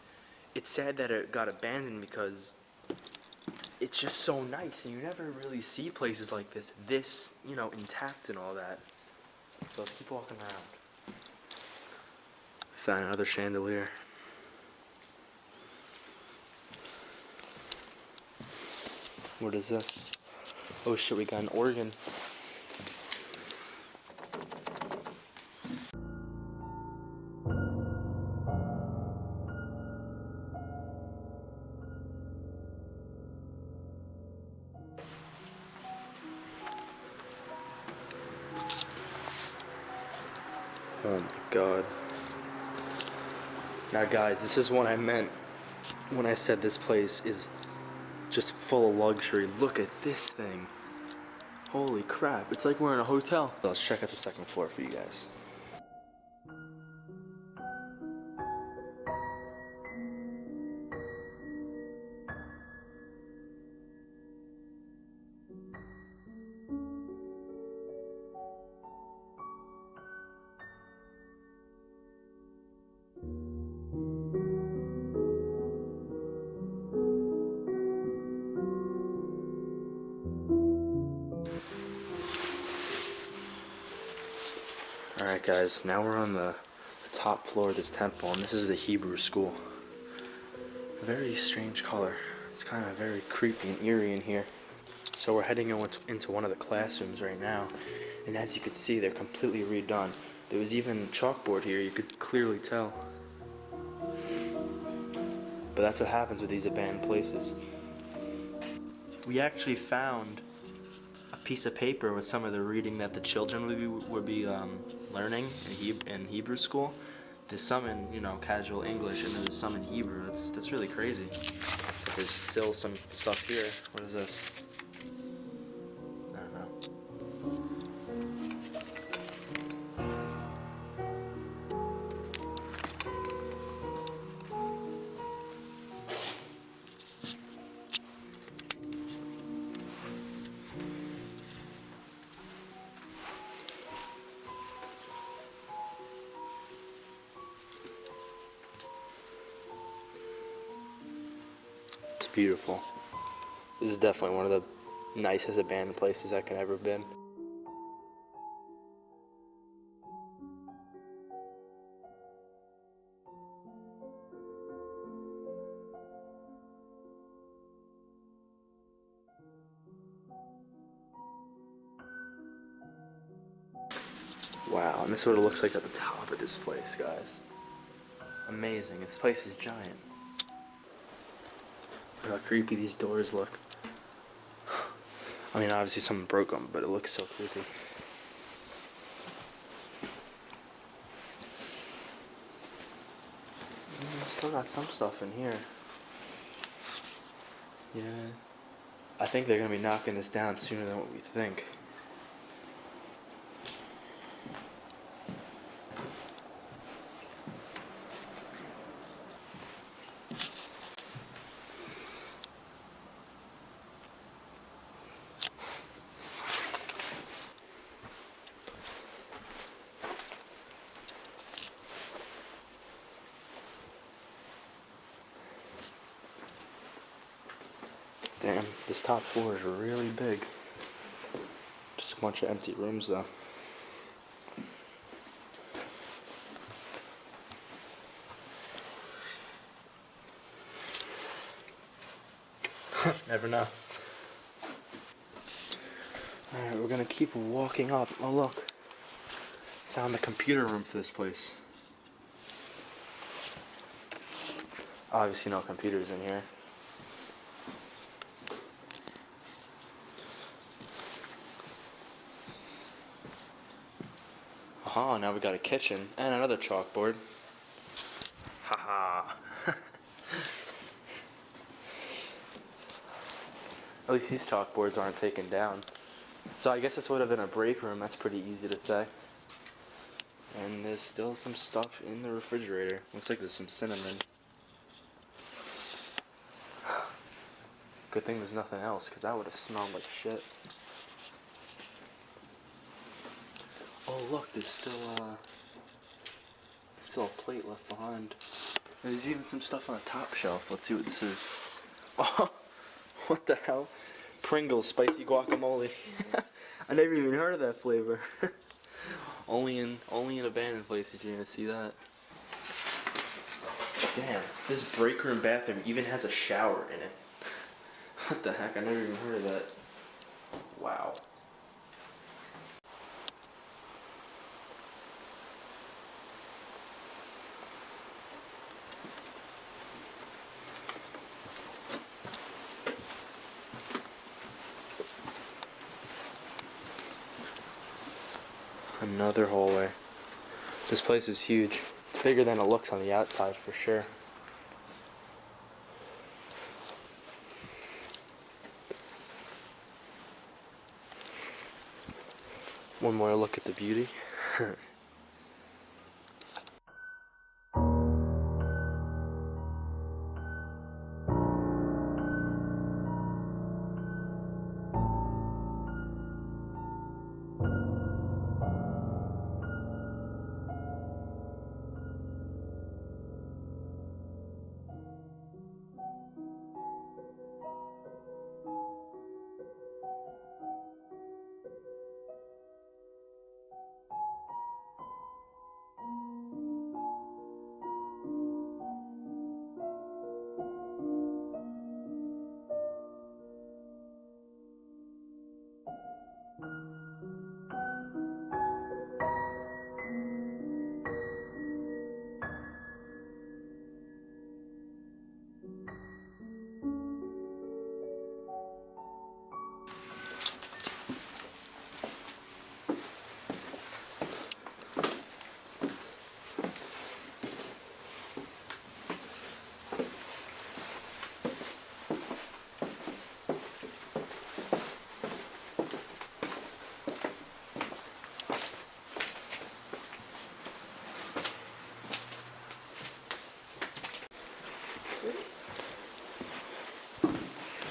it's sad that it got abandoned because it's just so nice, and you never really see places like this, you know, intact and all that. So let's keep walking around. Found another chandelier. What is this? Oh shit, we got an organ. Oh my god. Now guys, this is what I meant when I said this place is just full of luxury. Look at this thing. Holy crap, it's like we're in a hotel. Let's check out the second floor for you guys. Alright guys, now we're on the top floor of this temple, and this is the Hebrew school. A very strange color. It's kind of very creepy and eerie in here. So we're heading into one of the classrooms right now, and as you can see, they're completely redone. There was even chalkboard here, you could clearly tell. But that's what happens with these abandoned places. We actually found a piece of paper with some of the reading that the children would be learning in Hebrew school. There's some in, you know, casual English, and there's some in Hebrew. That's really crazy. But there's still some stuff here. What is this? I don't know. It's beautiful. This is definitely one of the nicest abandoned places I could ever been. Wow, and this is what it looks like at the top of this place, guys. Amazing. This place is giant. Look how creepy these doors look. I mean, obviously someone broke them, but it looks so creepy. Still got some stuff in here. Yeah. I think they're gonna be knocking this down sooner than what we think. Damn, this top floor is really big. Just a bunch of empty rooms though. Never know. Alright, we're gonna keep walking up. Oh look. Found the computer room for this place. Obviously no computers in here. Oh, now we got a kitchen and another chalkboard. Haha. At least these chalkboards aren't taken down. So I guess this would have been a break room. That's pretty easy to say. And there's still some stuff in the refrigerator. Looks like there's some cinnamon. Good thing there's nothing else, because that would have smelled like shit. Oh look, there's still a plate left behind. There's even some stuff on the top shelf. Let's see what this is. Oh, what the hell? Pringles spicy guacamole. I never even heard of that flavor. only in abandoned places you're gonna see that. Damn, this break room bathroom even has a shower in it. What the heck? I never even heard of that. Wow. Another hallway. This place is huge. It's bigger than it looks on the outside for sure. One more look at the beauty.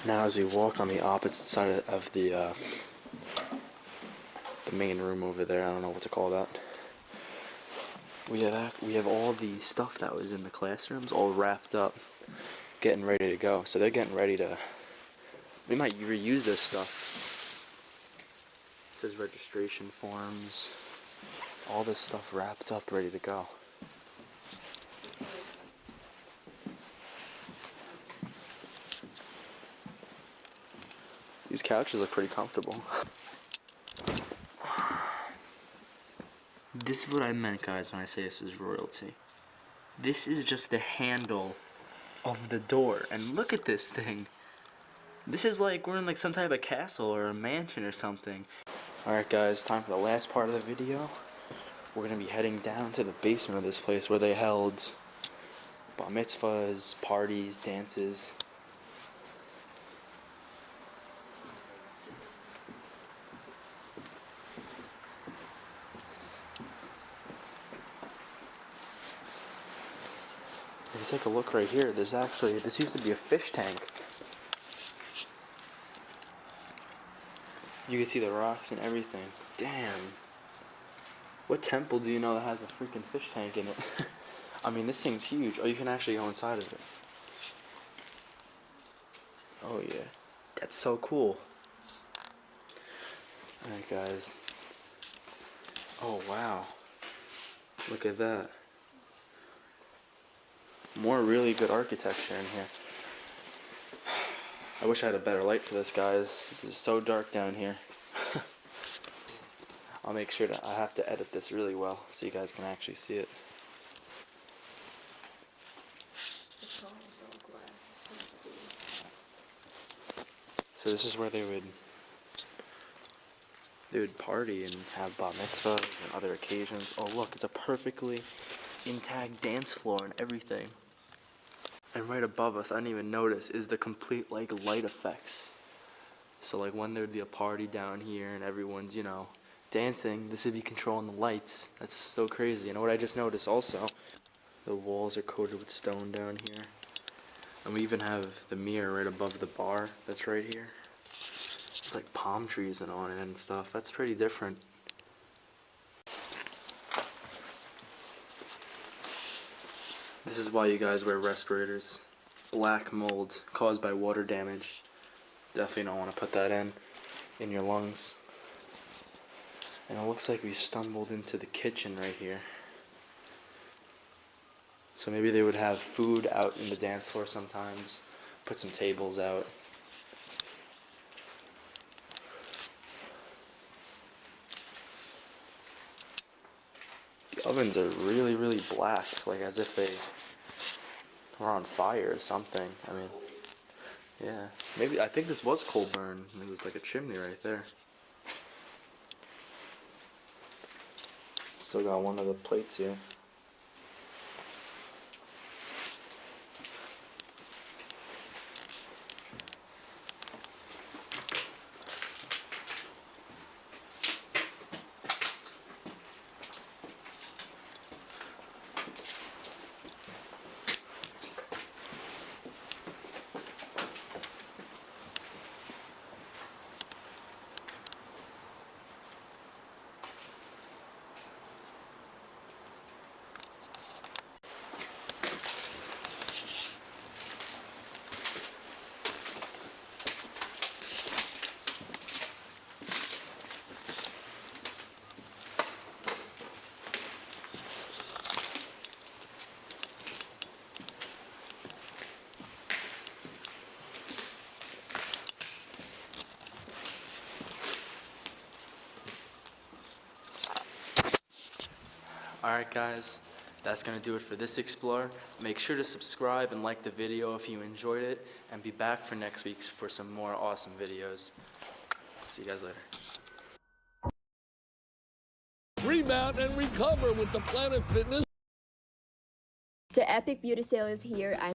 Now as we walk on the opposite side of the main room over there, I don't know what to call that. We have all the stuff that was in the classrooms all wrapped up, getting ready to go. So they're getting ready to, we might reuse this stuff. It says registration forms, all this stuff wrapped up, ready to go. These couches look pretty comfortable. This is what I meant, guys, when I say this is royalty. This is just the handle of the door, and look at this thing. This is like we're in like some type of castle or a mansion or something. Alright guys, time for the last part of the video. We're gonna be heading down to the basement of this place where they held bar mitzvahs, parties, dances. If you take a look right here, this used to be a fish tank. You can see the rocks and everything. Damn. What temple do you know that has a freaking fish tank in it? I mean, this thing's huge. Oh, you can actually go inside of it. Oh yeah. That's so cool. Alright guys. Oh wow. Look at that. More really good architecture in here. I wish I had a better light for this, guys. This is so dark down here. I'll make sure I have to edit this really well so you guys can actually see it. So this is where they would party and have bar mitzvahs and other occasions. Oh look, it's a perfectly intact dance floor and everything. And right above us, I didn't even notice, is the complete like light effects. So like when there'd be a party down here and everyone's, you know, dancing, this would be controlling the lights. That's so crazy. You know what I just noticed also? The walls are coated with stone down here. And we even have the mirror right above the bar that's right here. It's like palm trees and on it and stuff. That's pretty different. This is why you guys wear respirators. Black mold caused by water damage. Definitely don't want to put that in your lungs. And it looks like we stumbled into the kitchen right here. So maybe they would have food out in the dance floor sometimes. Put some tables out. The ovens are really, really black, like as if they were on fire or something. I mean, yeah. Maybe, I think this was coal burn. There was like a chimney right there. Still got one of the plates here. Alright guys, that's going to do it for this Explore. Make sure to subscribe and like the video if you enjoyed it, and be back for next week for some more awesome videos. See you guys later. Remount and recover with the Planet Fitness. To Epic Beauty Sailors here, I'm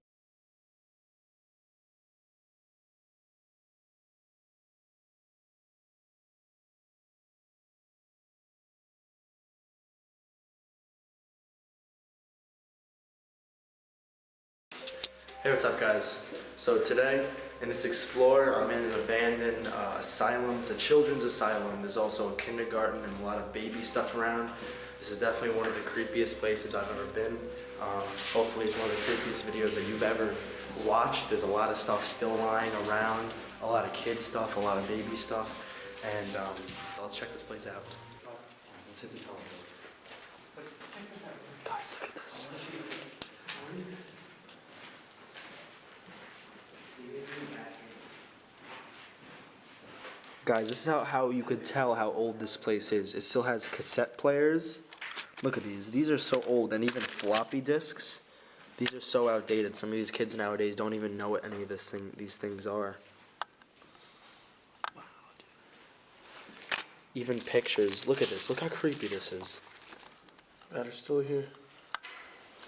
Hey, what's up guys? So today, in this Explore, I'm in an abandoned asylum. It's a children's asylum. There's also a kindergarten and a lot of baby stuff around. This is definitely one of the creepiest places I've ever been. Hopefully it's one of the creepiest videos that you've ever watched. There's a lot of stuff still lying around, a lot of kid stuff, a lot of baby stuff, and let's check this place out. Let's hit the telephone. Guys, look at this. Guys, this is how you could tell how old this place is. It still has cassette players. Look at these. These are so old, and even floppy disks. These are so outdated. Some of these kids nowadays don't even know what any of these things are. Wow, dude. Even pictures. Look at this. Look how creepy this is. That are still here.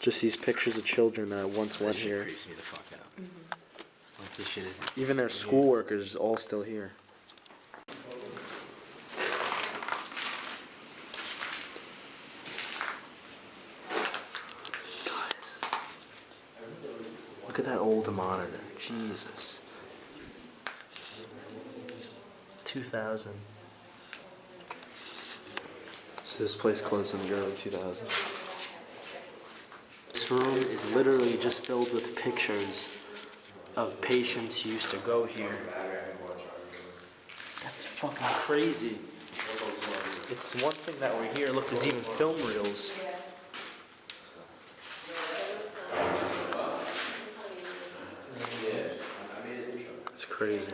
Just these pictures of children that once went here. Creeps me the fuck out. Like this shit is Even their schoolwork is all still here. Look at that old monitor. Jesus. 2000. So this place closed in the early 2000s. This room is literally just filled with pictures of patients who used to go here. That's fucking crazy. It's one thing that we're here. Look, there's even film reels. It's crazy.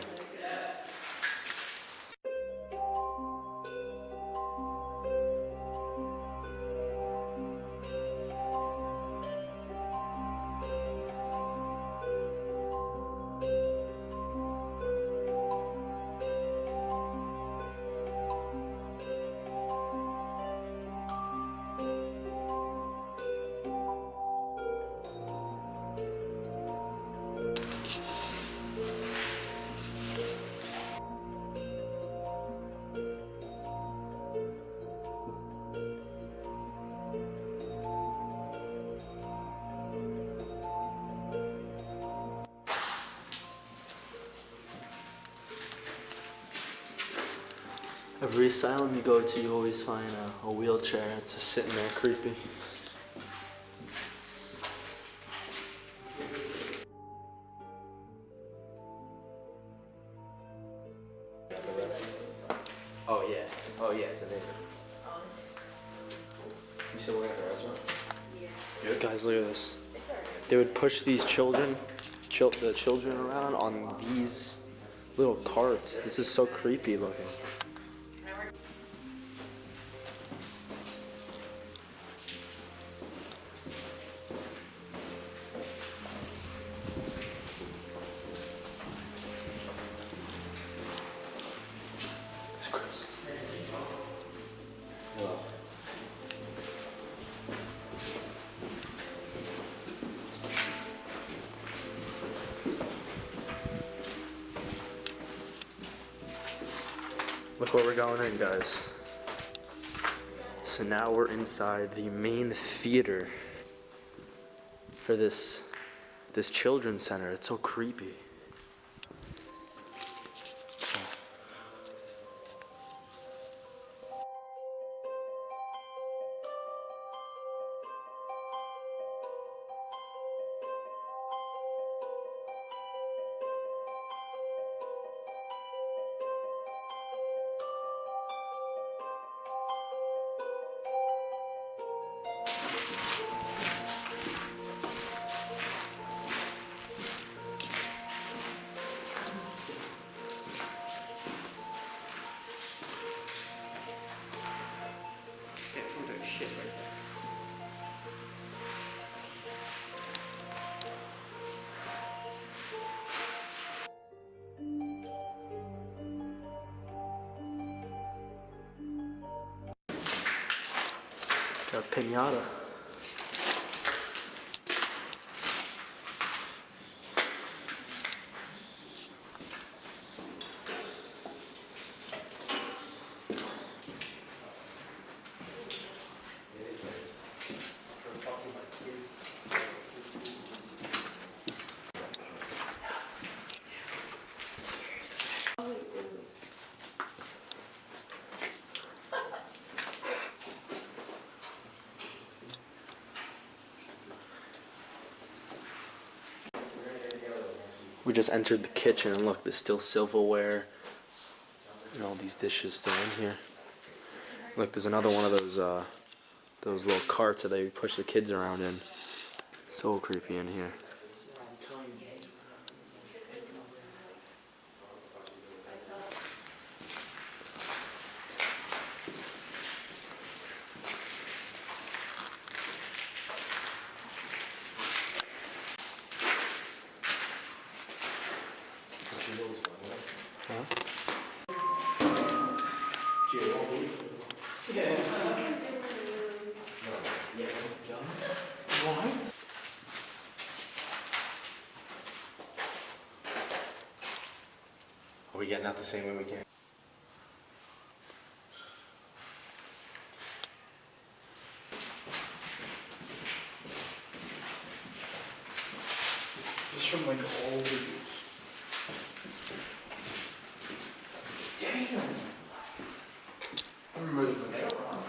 Every asylum you go to, you always find a wheelchair. It's just sitting there creepy. Oh yeah, it's a neighbor. Oh, this is You still work at the restaurant? yeah. Guys, look at this. It's alright. They would push these children, the children around on these little carts. This is so creepy looking. Look where we're going in, guys. So now we're inside the main theater for this children's center. It's so creepy. Shit right there. Got a pinata. We just entered the kitchen and look, there's still silverware and all these dishes still in here. Look, there's another one of those little carts that they push the kids around in. So creepy in here. Are we getting out the same way we came? Just from like all the views. Damn! I remember when they were on.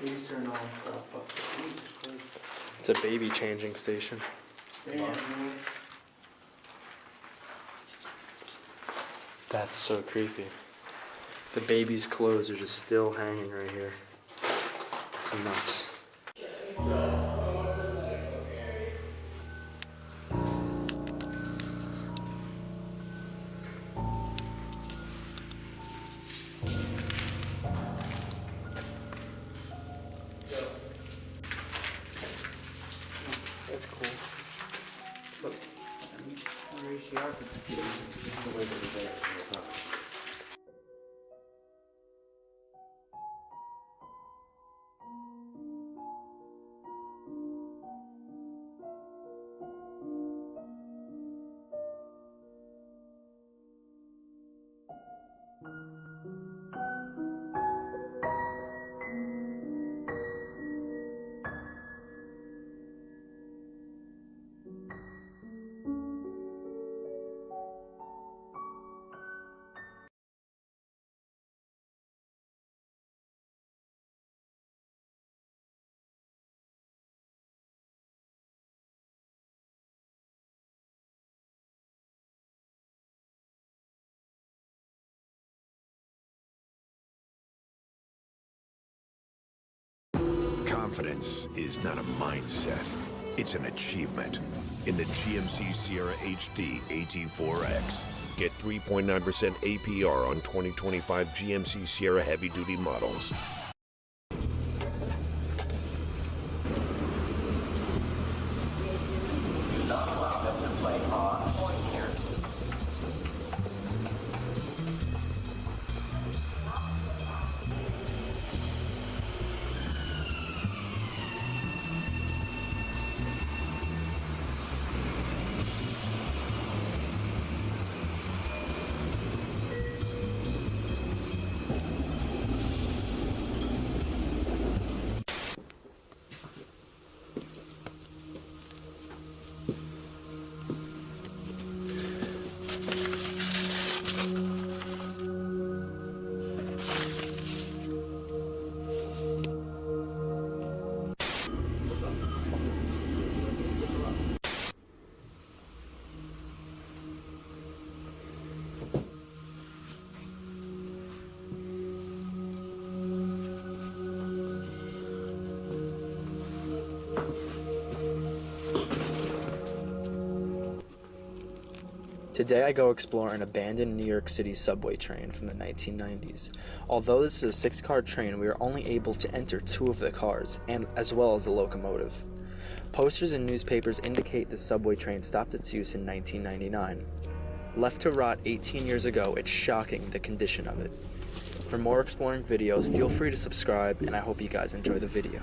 Please turn off the It's a baby changing station. That's so creepy. The baby's clothes are just still hanging right here. It's nuts. That's cool. Look. Confidence is not a mindset, it's an achievement. In the GMC Sierra HD AT4X, get 3.9% APR on 2025 GMC Sierra heavy-duty models. Today I go explore an abandoned New York City subway train from the 1990s. Although this is a 6-car train, we are only able to enter 2 of the cars, and as well as the locomotive. Posters and newspapers indicate the subway train stopped its use in 1999. Left to rot 18 years ago, it's shocking the condition of it. For more exploring videos, feel free to subscribe, and I hope you guys enjoy the video.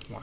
Wow.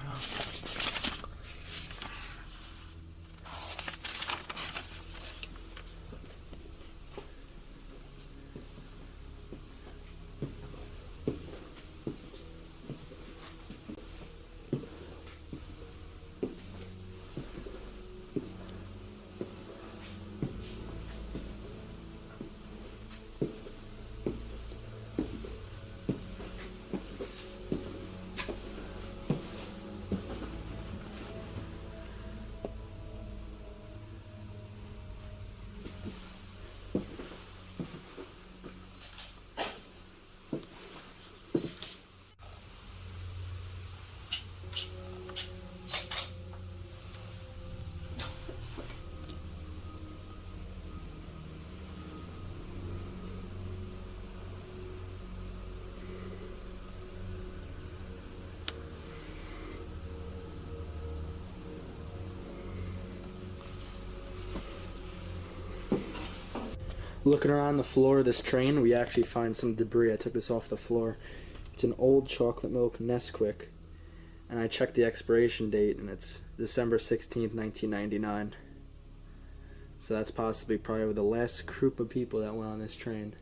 Looking around the floor of this train, we actually find some debris. I took this off the floor. It's an old chocolate milk Nesquik. And I checked the expiration date, and it's December 16th, 1999. So that's possibly probably the last group of people that went on this train.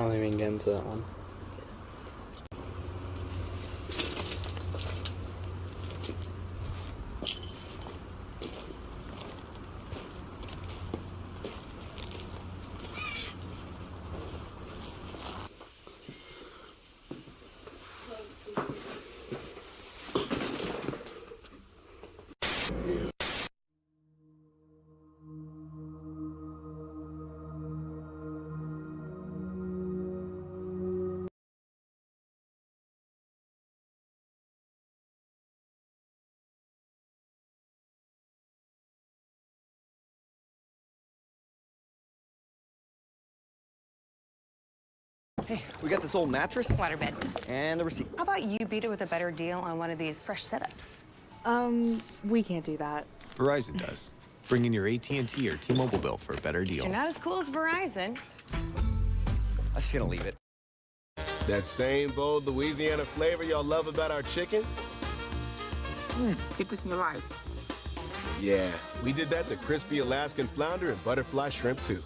don't even get into that one. Hey, we got this old mattress. Waterbed. And the receipt. How about you beat it with a better deal on one of these fresh setups? We can't do that. Verizon does. Bring in your AT&T or T-Mobile bill for a better deal. You're not as cool as Verizon. I'm just gonna leave it. That same bold Louisiana flavor y'all love about our chicken? Get this in your life. Yeah, we did that to crispy Alaskan flounder and butterfly shrimp too.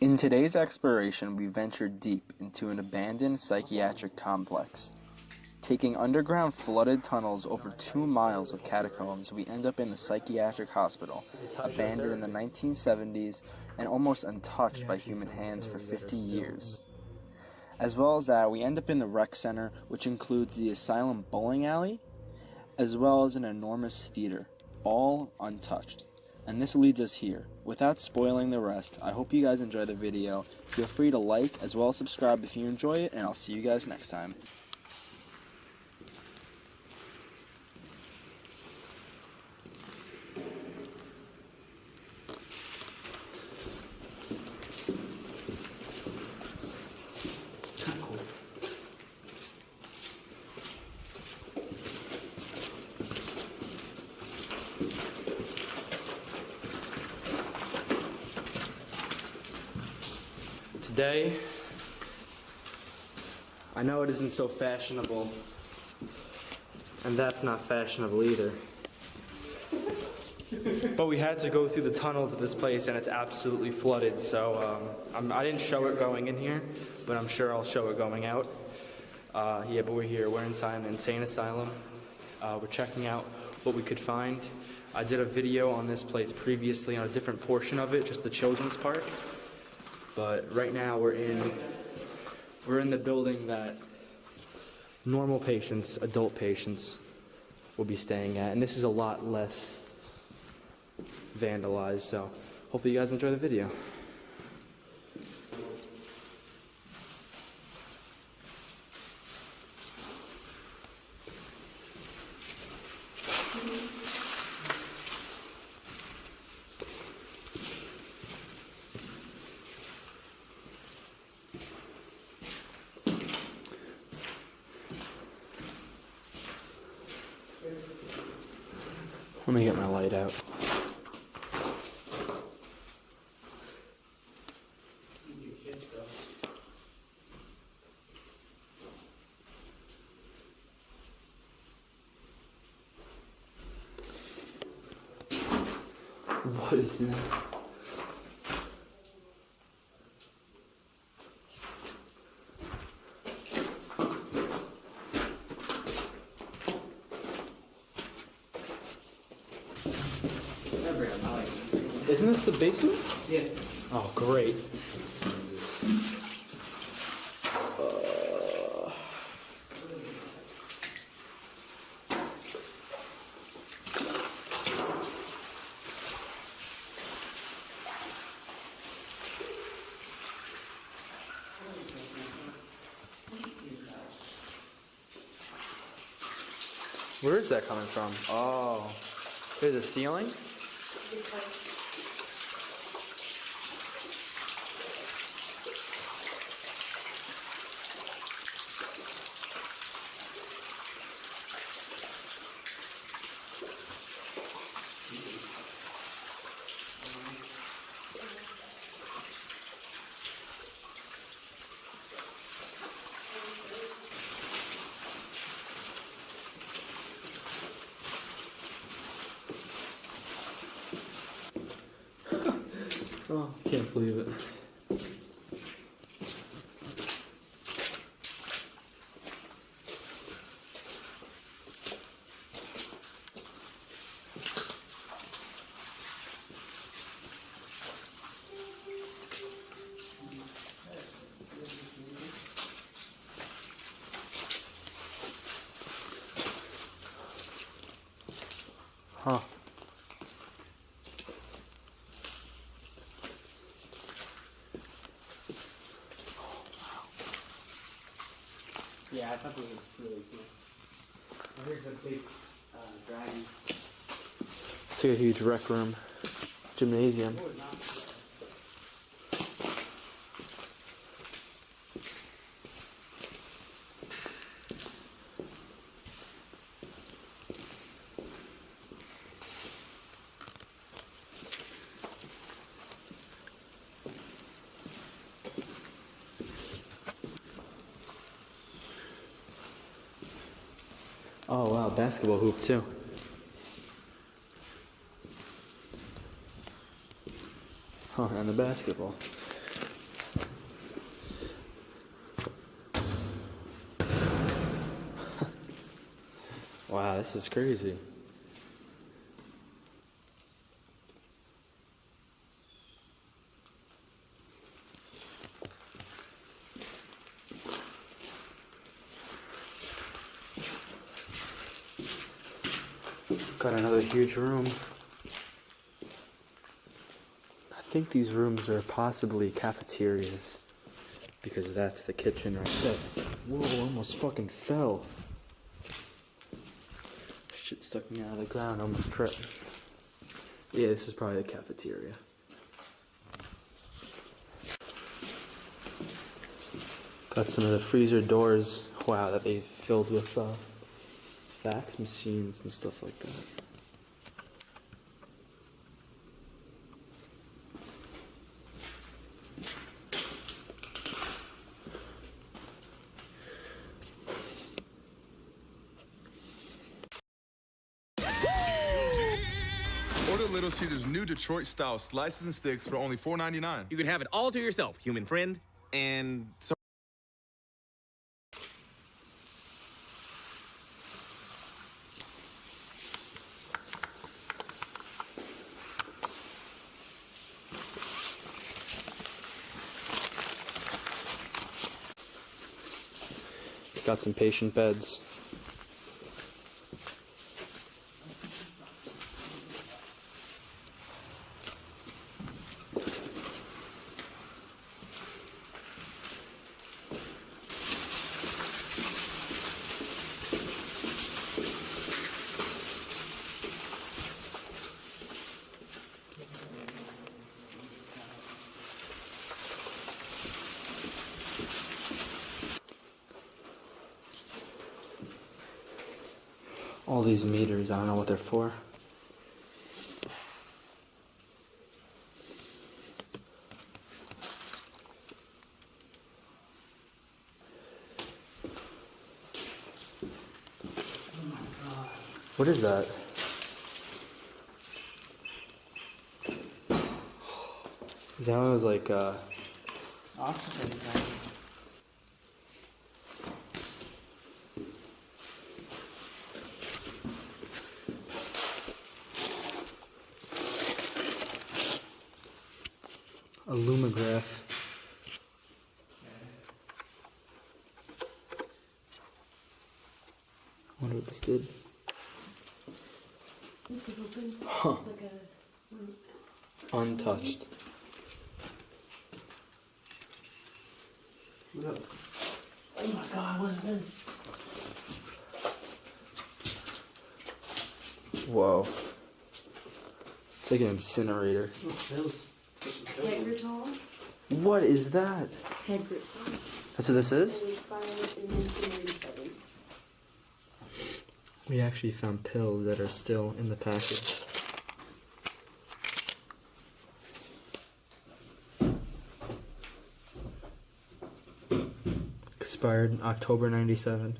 In today's exploration, we ventured deep into an abandoned psychiatric complex. Taking underground flooded tunnels over 2 miles of catacombs, we end up in the psychiatric hospital, abandoned in the 1970s and almost untouched by human hands for 50 years. As well as that, we end up in the rec center, which includes the asylum bowling alley, as well as an enormous theater, all untouched. And this leads us here. Without spoiling the rest, I hope you guys enjoy the video. Feel free to like as well as subscribe if you enjoy it, and I'll see you guys next time. Today, I know it isn't so fashionable, and that's not fashionable either. But we had to go through the tunnels of this place, and it's absolutely flooded, so I didn't show it going in here, but I'm sure I'll show it going out. Yeah, but we're here. We're inside an insane asylum. We're checking out what we could find. I did a video on this place previously on a different portion of it, just the children's part. But right now we're in the building that normal patients, adult patients, will be staying at, and this is a lot less vandalized, so hopefully you guys enjoy the video. Let me get my light out. What is that? Isn't this the basement? Yeah. Oh, great. Where is that coming from? Oh, there's a ceiling? can't believe it. Huh. Yeah, I thought it was really cool. Oh, here's a big dragon. It's like a huge rec room, gymnasium. Oh wow, basketball hoop too. Huh, and the basketball. Wow, this is crazy. Got another huge room. I think these rooms are possibly cafeterias because that's the kitchen right there. Whoa, almost fucking fell. Shit stuck me out of the ground, almost tripped. Yeah, this is probably the cafeteria. Got some of the freezer doors, wow, that they filled with fax machines and stuff like that. Order Little Caesars new Detroit-style slices and sticks for only $4.99. You can have it all to yourself, human friend, and so. Got some patient beds. All these meters, I don't know what they're for. What is that? That one was like Oxygen. a lumograph. I wonder what this did. This is open. Huh. It's like a Untouched. Look. Oh my god, what's this? Whoa. It's like an incinerator. Tegretol? What is that? Tegretol. That's what this is? It expired in 1997. We actually found pills that are still in the package. Expired October 97.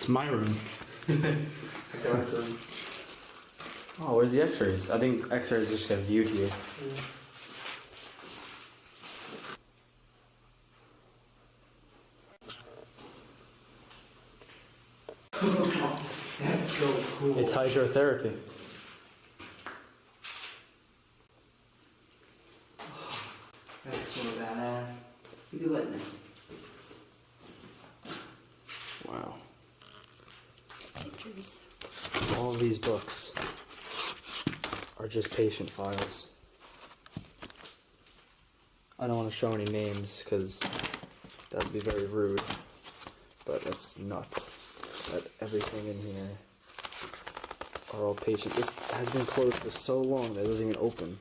It's my room. Oh, where's the x-rays? I think x-rays just get viewed here. That's so cool. It's hydrotherapy. That's so badass. You do it now. Wow. Pictures. All of these books are just patient files. I don't want to show any names because that would be very rude, but that's nuts that everything in here are all patient. This has been closed for so long that it doesn't even open.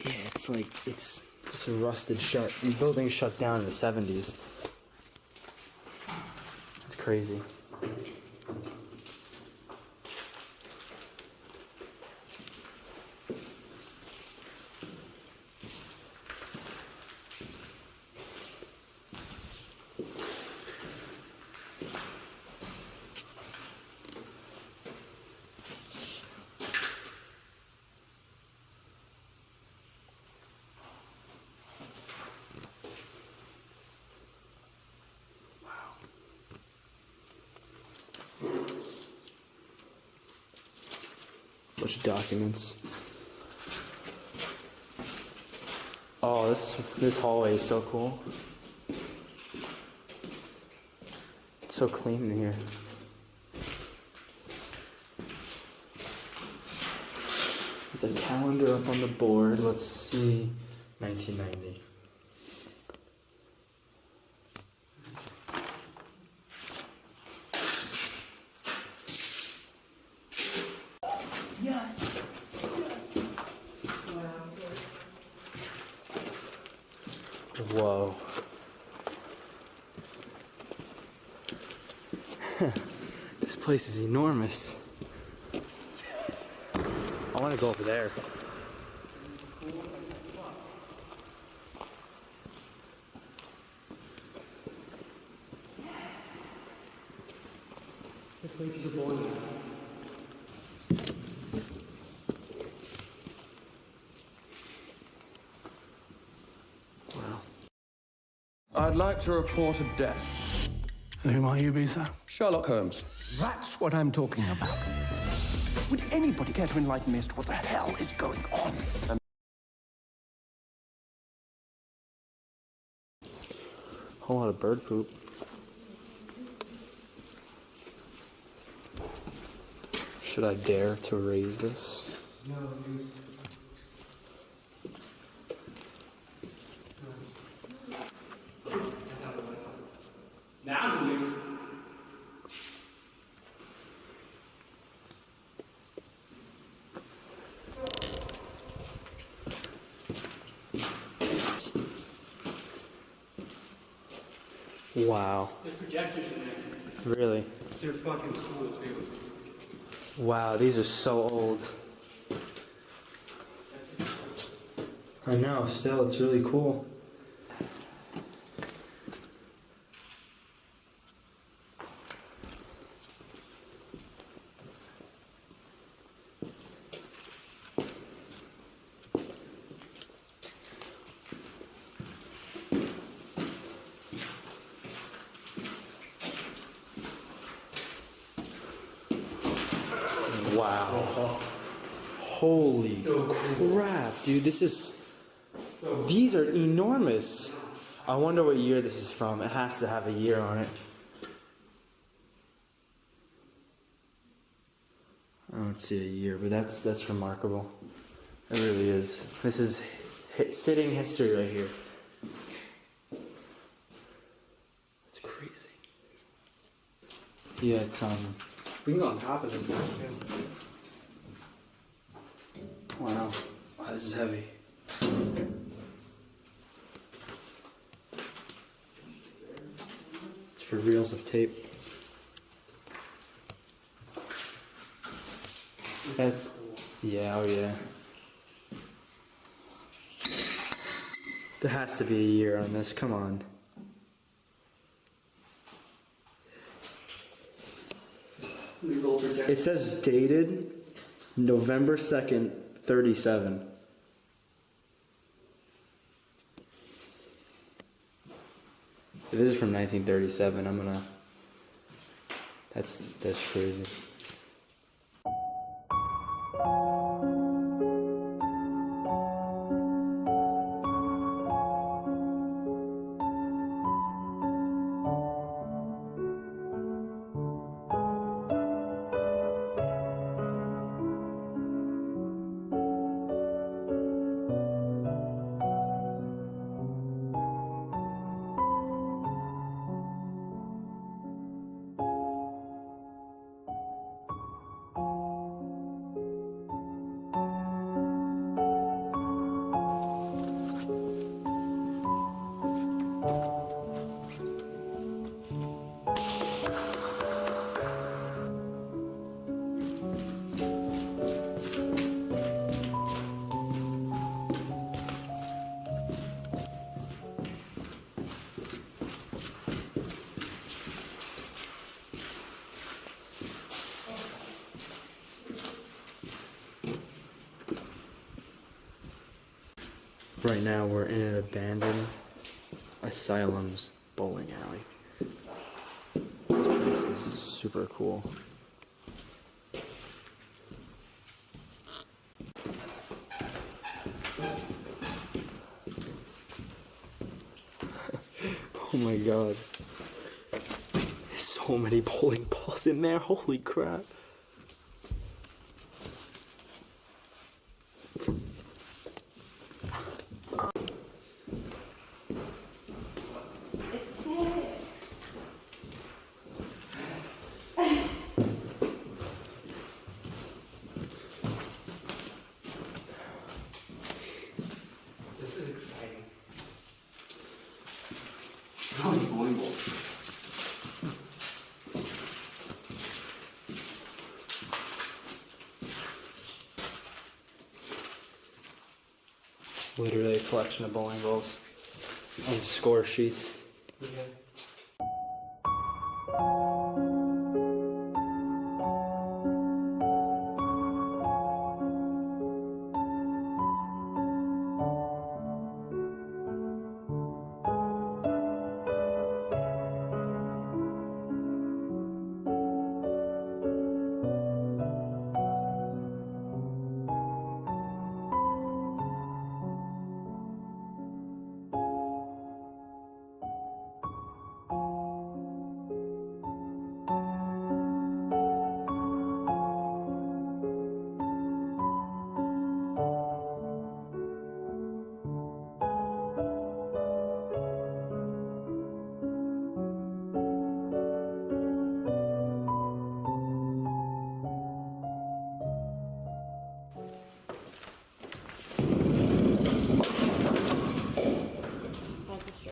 Yeah, it's like, it's just rusted shut. These buildings shut down in the 70s. It's crazy. Bunch of documents. Oh, this hallway is so cool. It's so clean in here. There's a calendar up on the board. Let's see. 1990. Whoa. This place is enormous. I want to go over there. This place is a boring. I'd like to report a death. And who might you be, sir? Sherlock Holmes. That's what I'm talking about. Would anybody care to enlighten me as to what the hell is going on? Whole lot of bird poop. Should I dare to raise this? No, dude. Now you. Wow. There's projectors in there. Really? They're fucking cool too. Wow, these are so old. I know, still, it's really cool. Wow. Holy crap, dude. This is... These are enormous. I wonder what year this is from. It has to have a year on it. I don't see a year, but that's remarkable. It really is. This is sitting history right here. It's crazy. Yeah, it's We can go on top of it. Wow. Wow, this is heavy. It's for reels of tape. That's, yeah, oh yeah. There has to be a year on this, come on. These old projectors. It says dated November 2nd, 37. If this is from 1937, I'm gonna. That's crazy. Right now we're in an abandoned asylum's bowling alley. This place is super cool. Oh my god. There's so many bowling balls in there, holy crap. This is exciting. How many bowling balls? Literally a collection of bowling balls and score sheets. Yeah.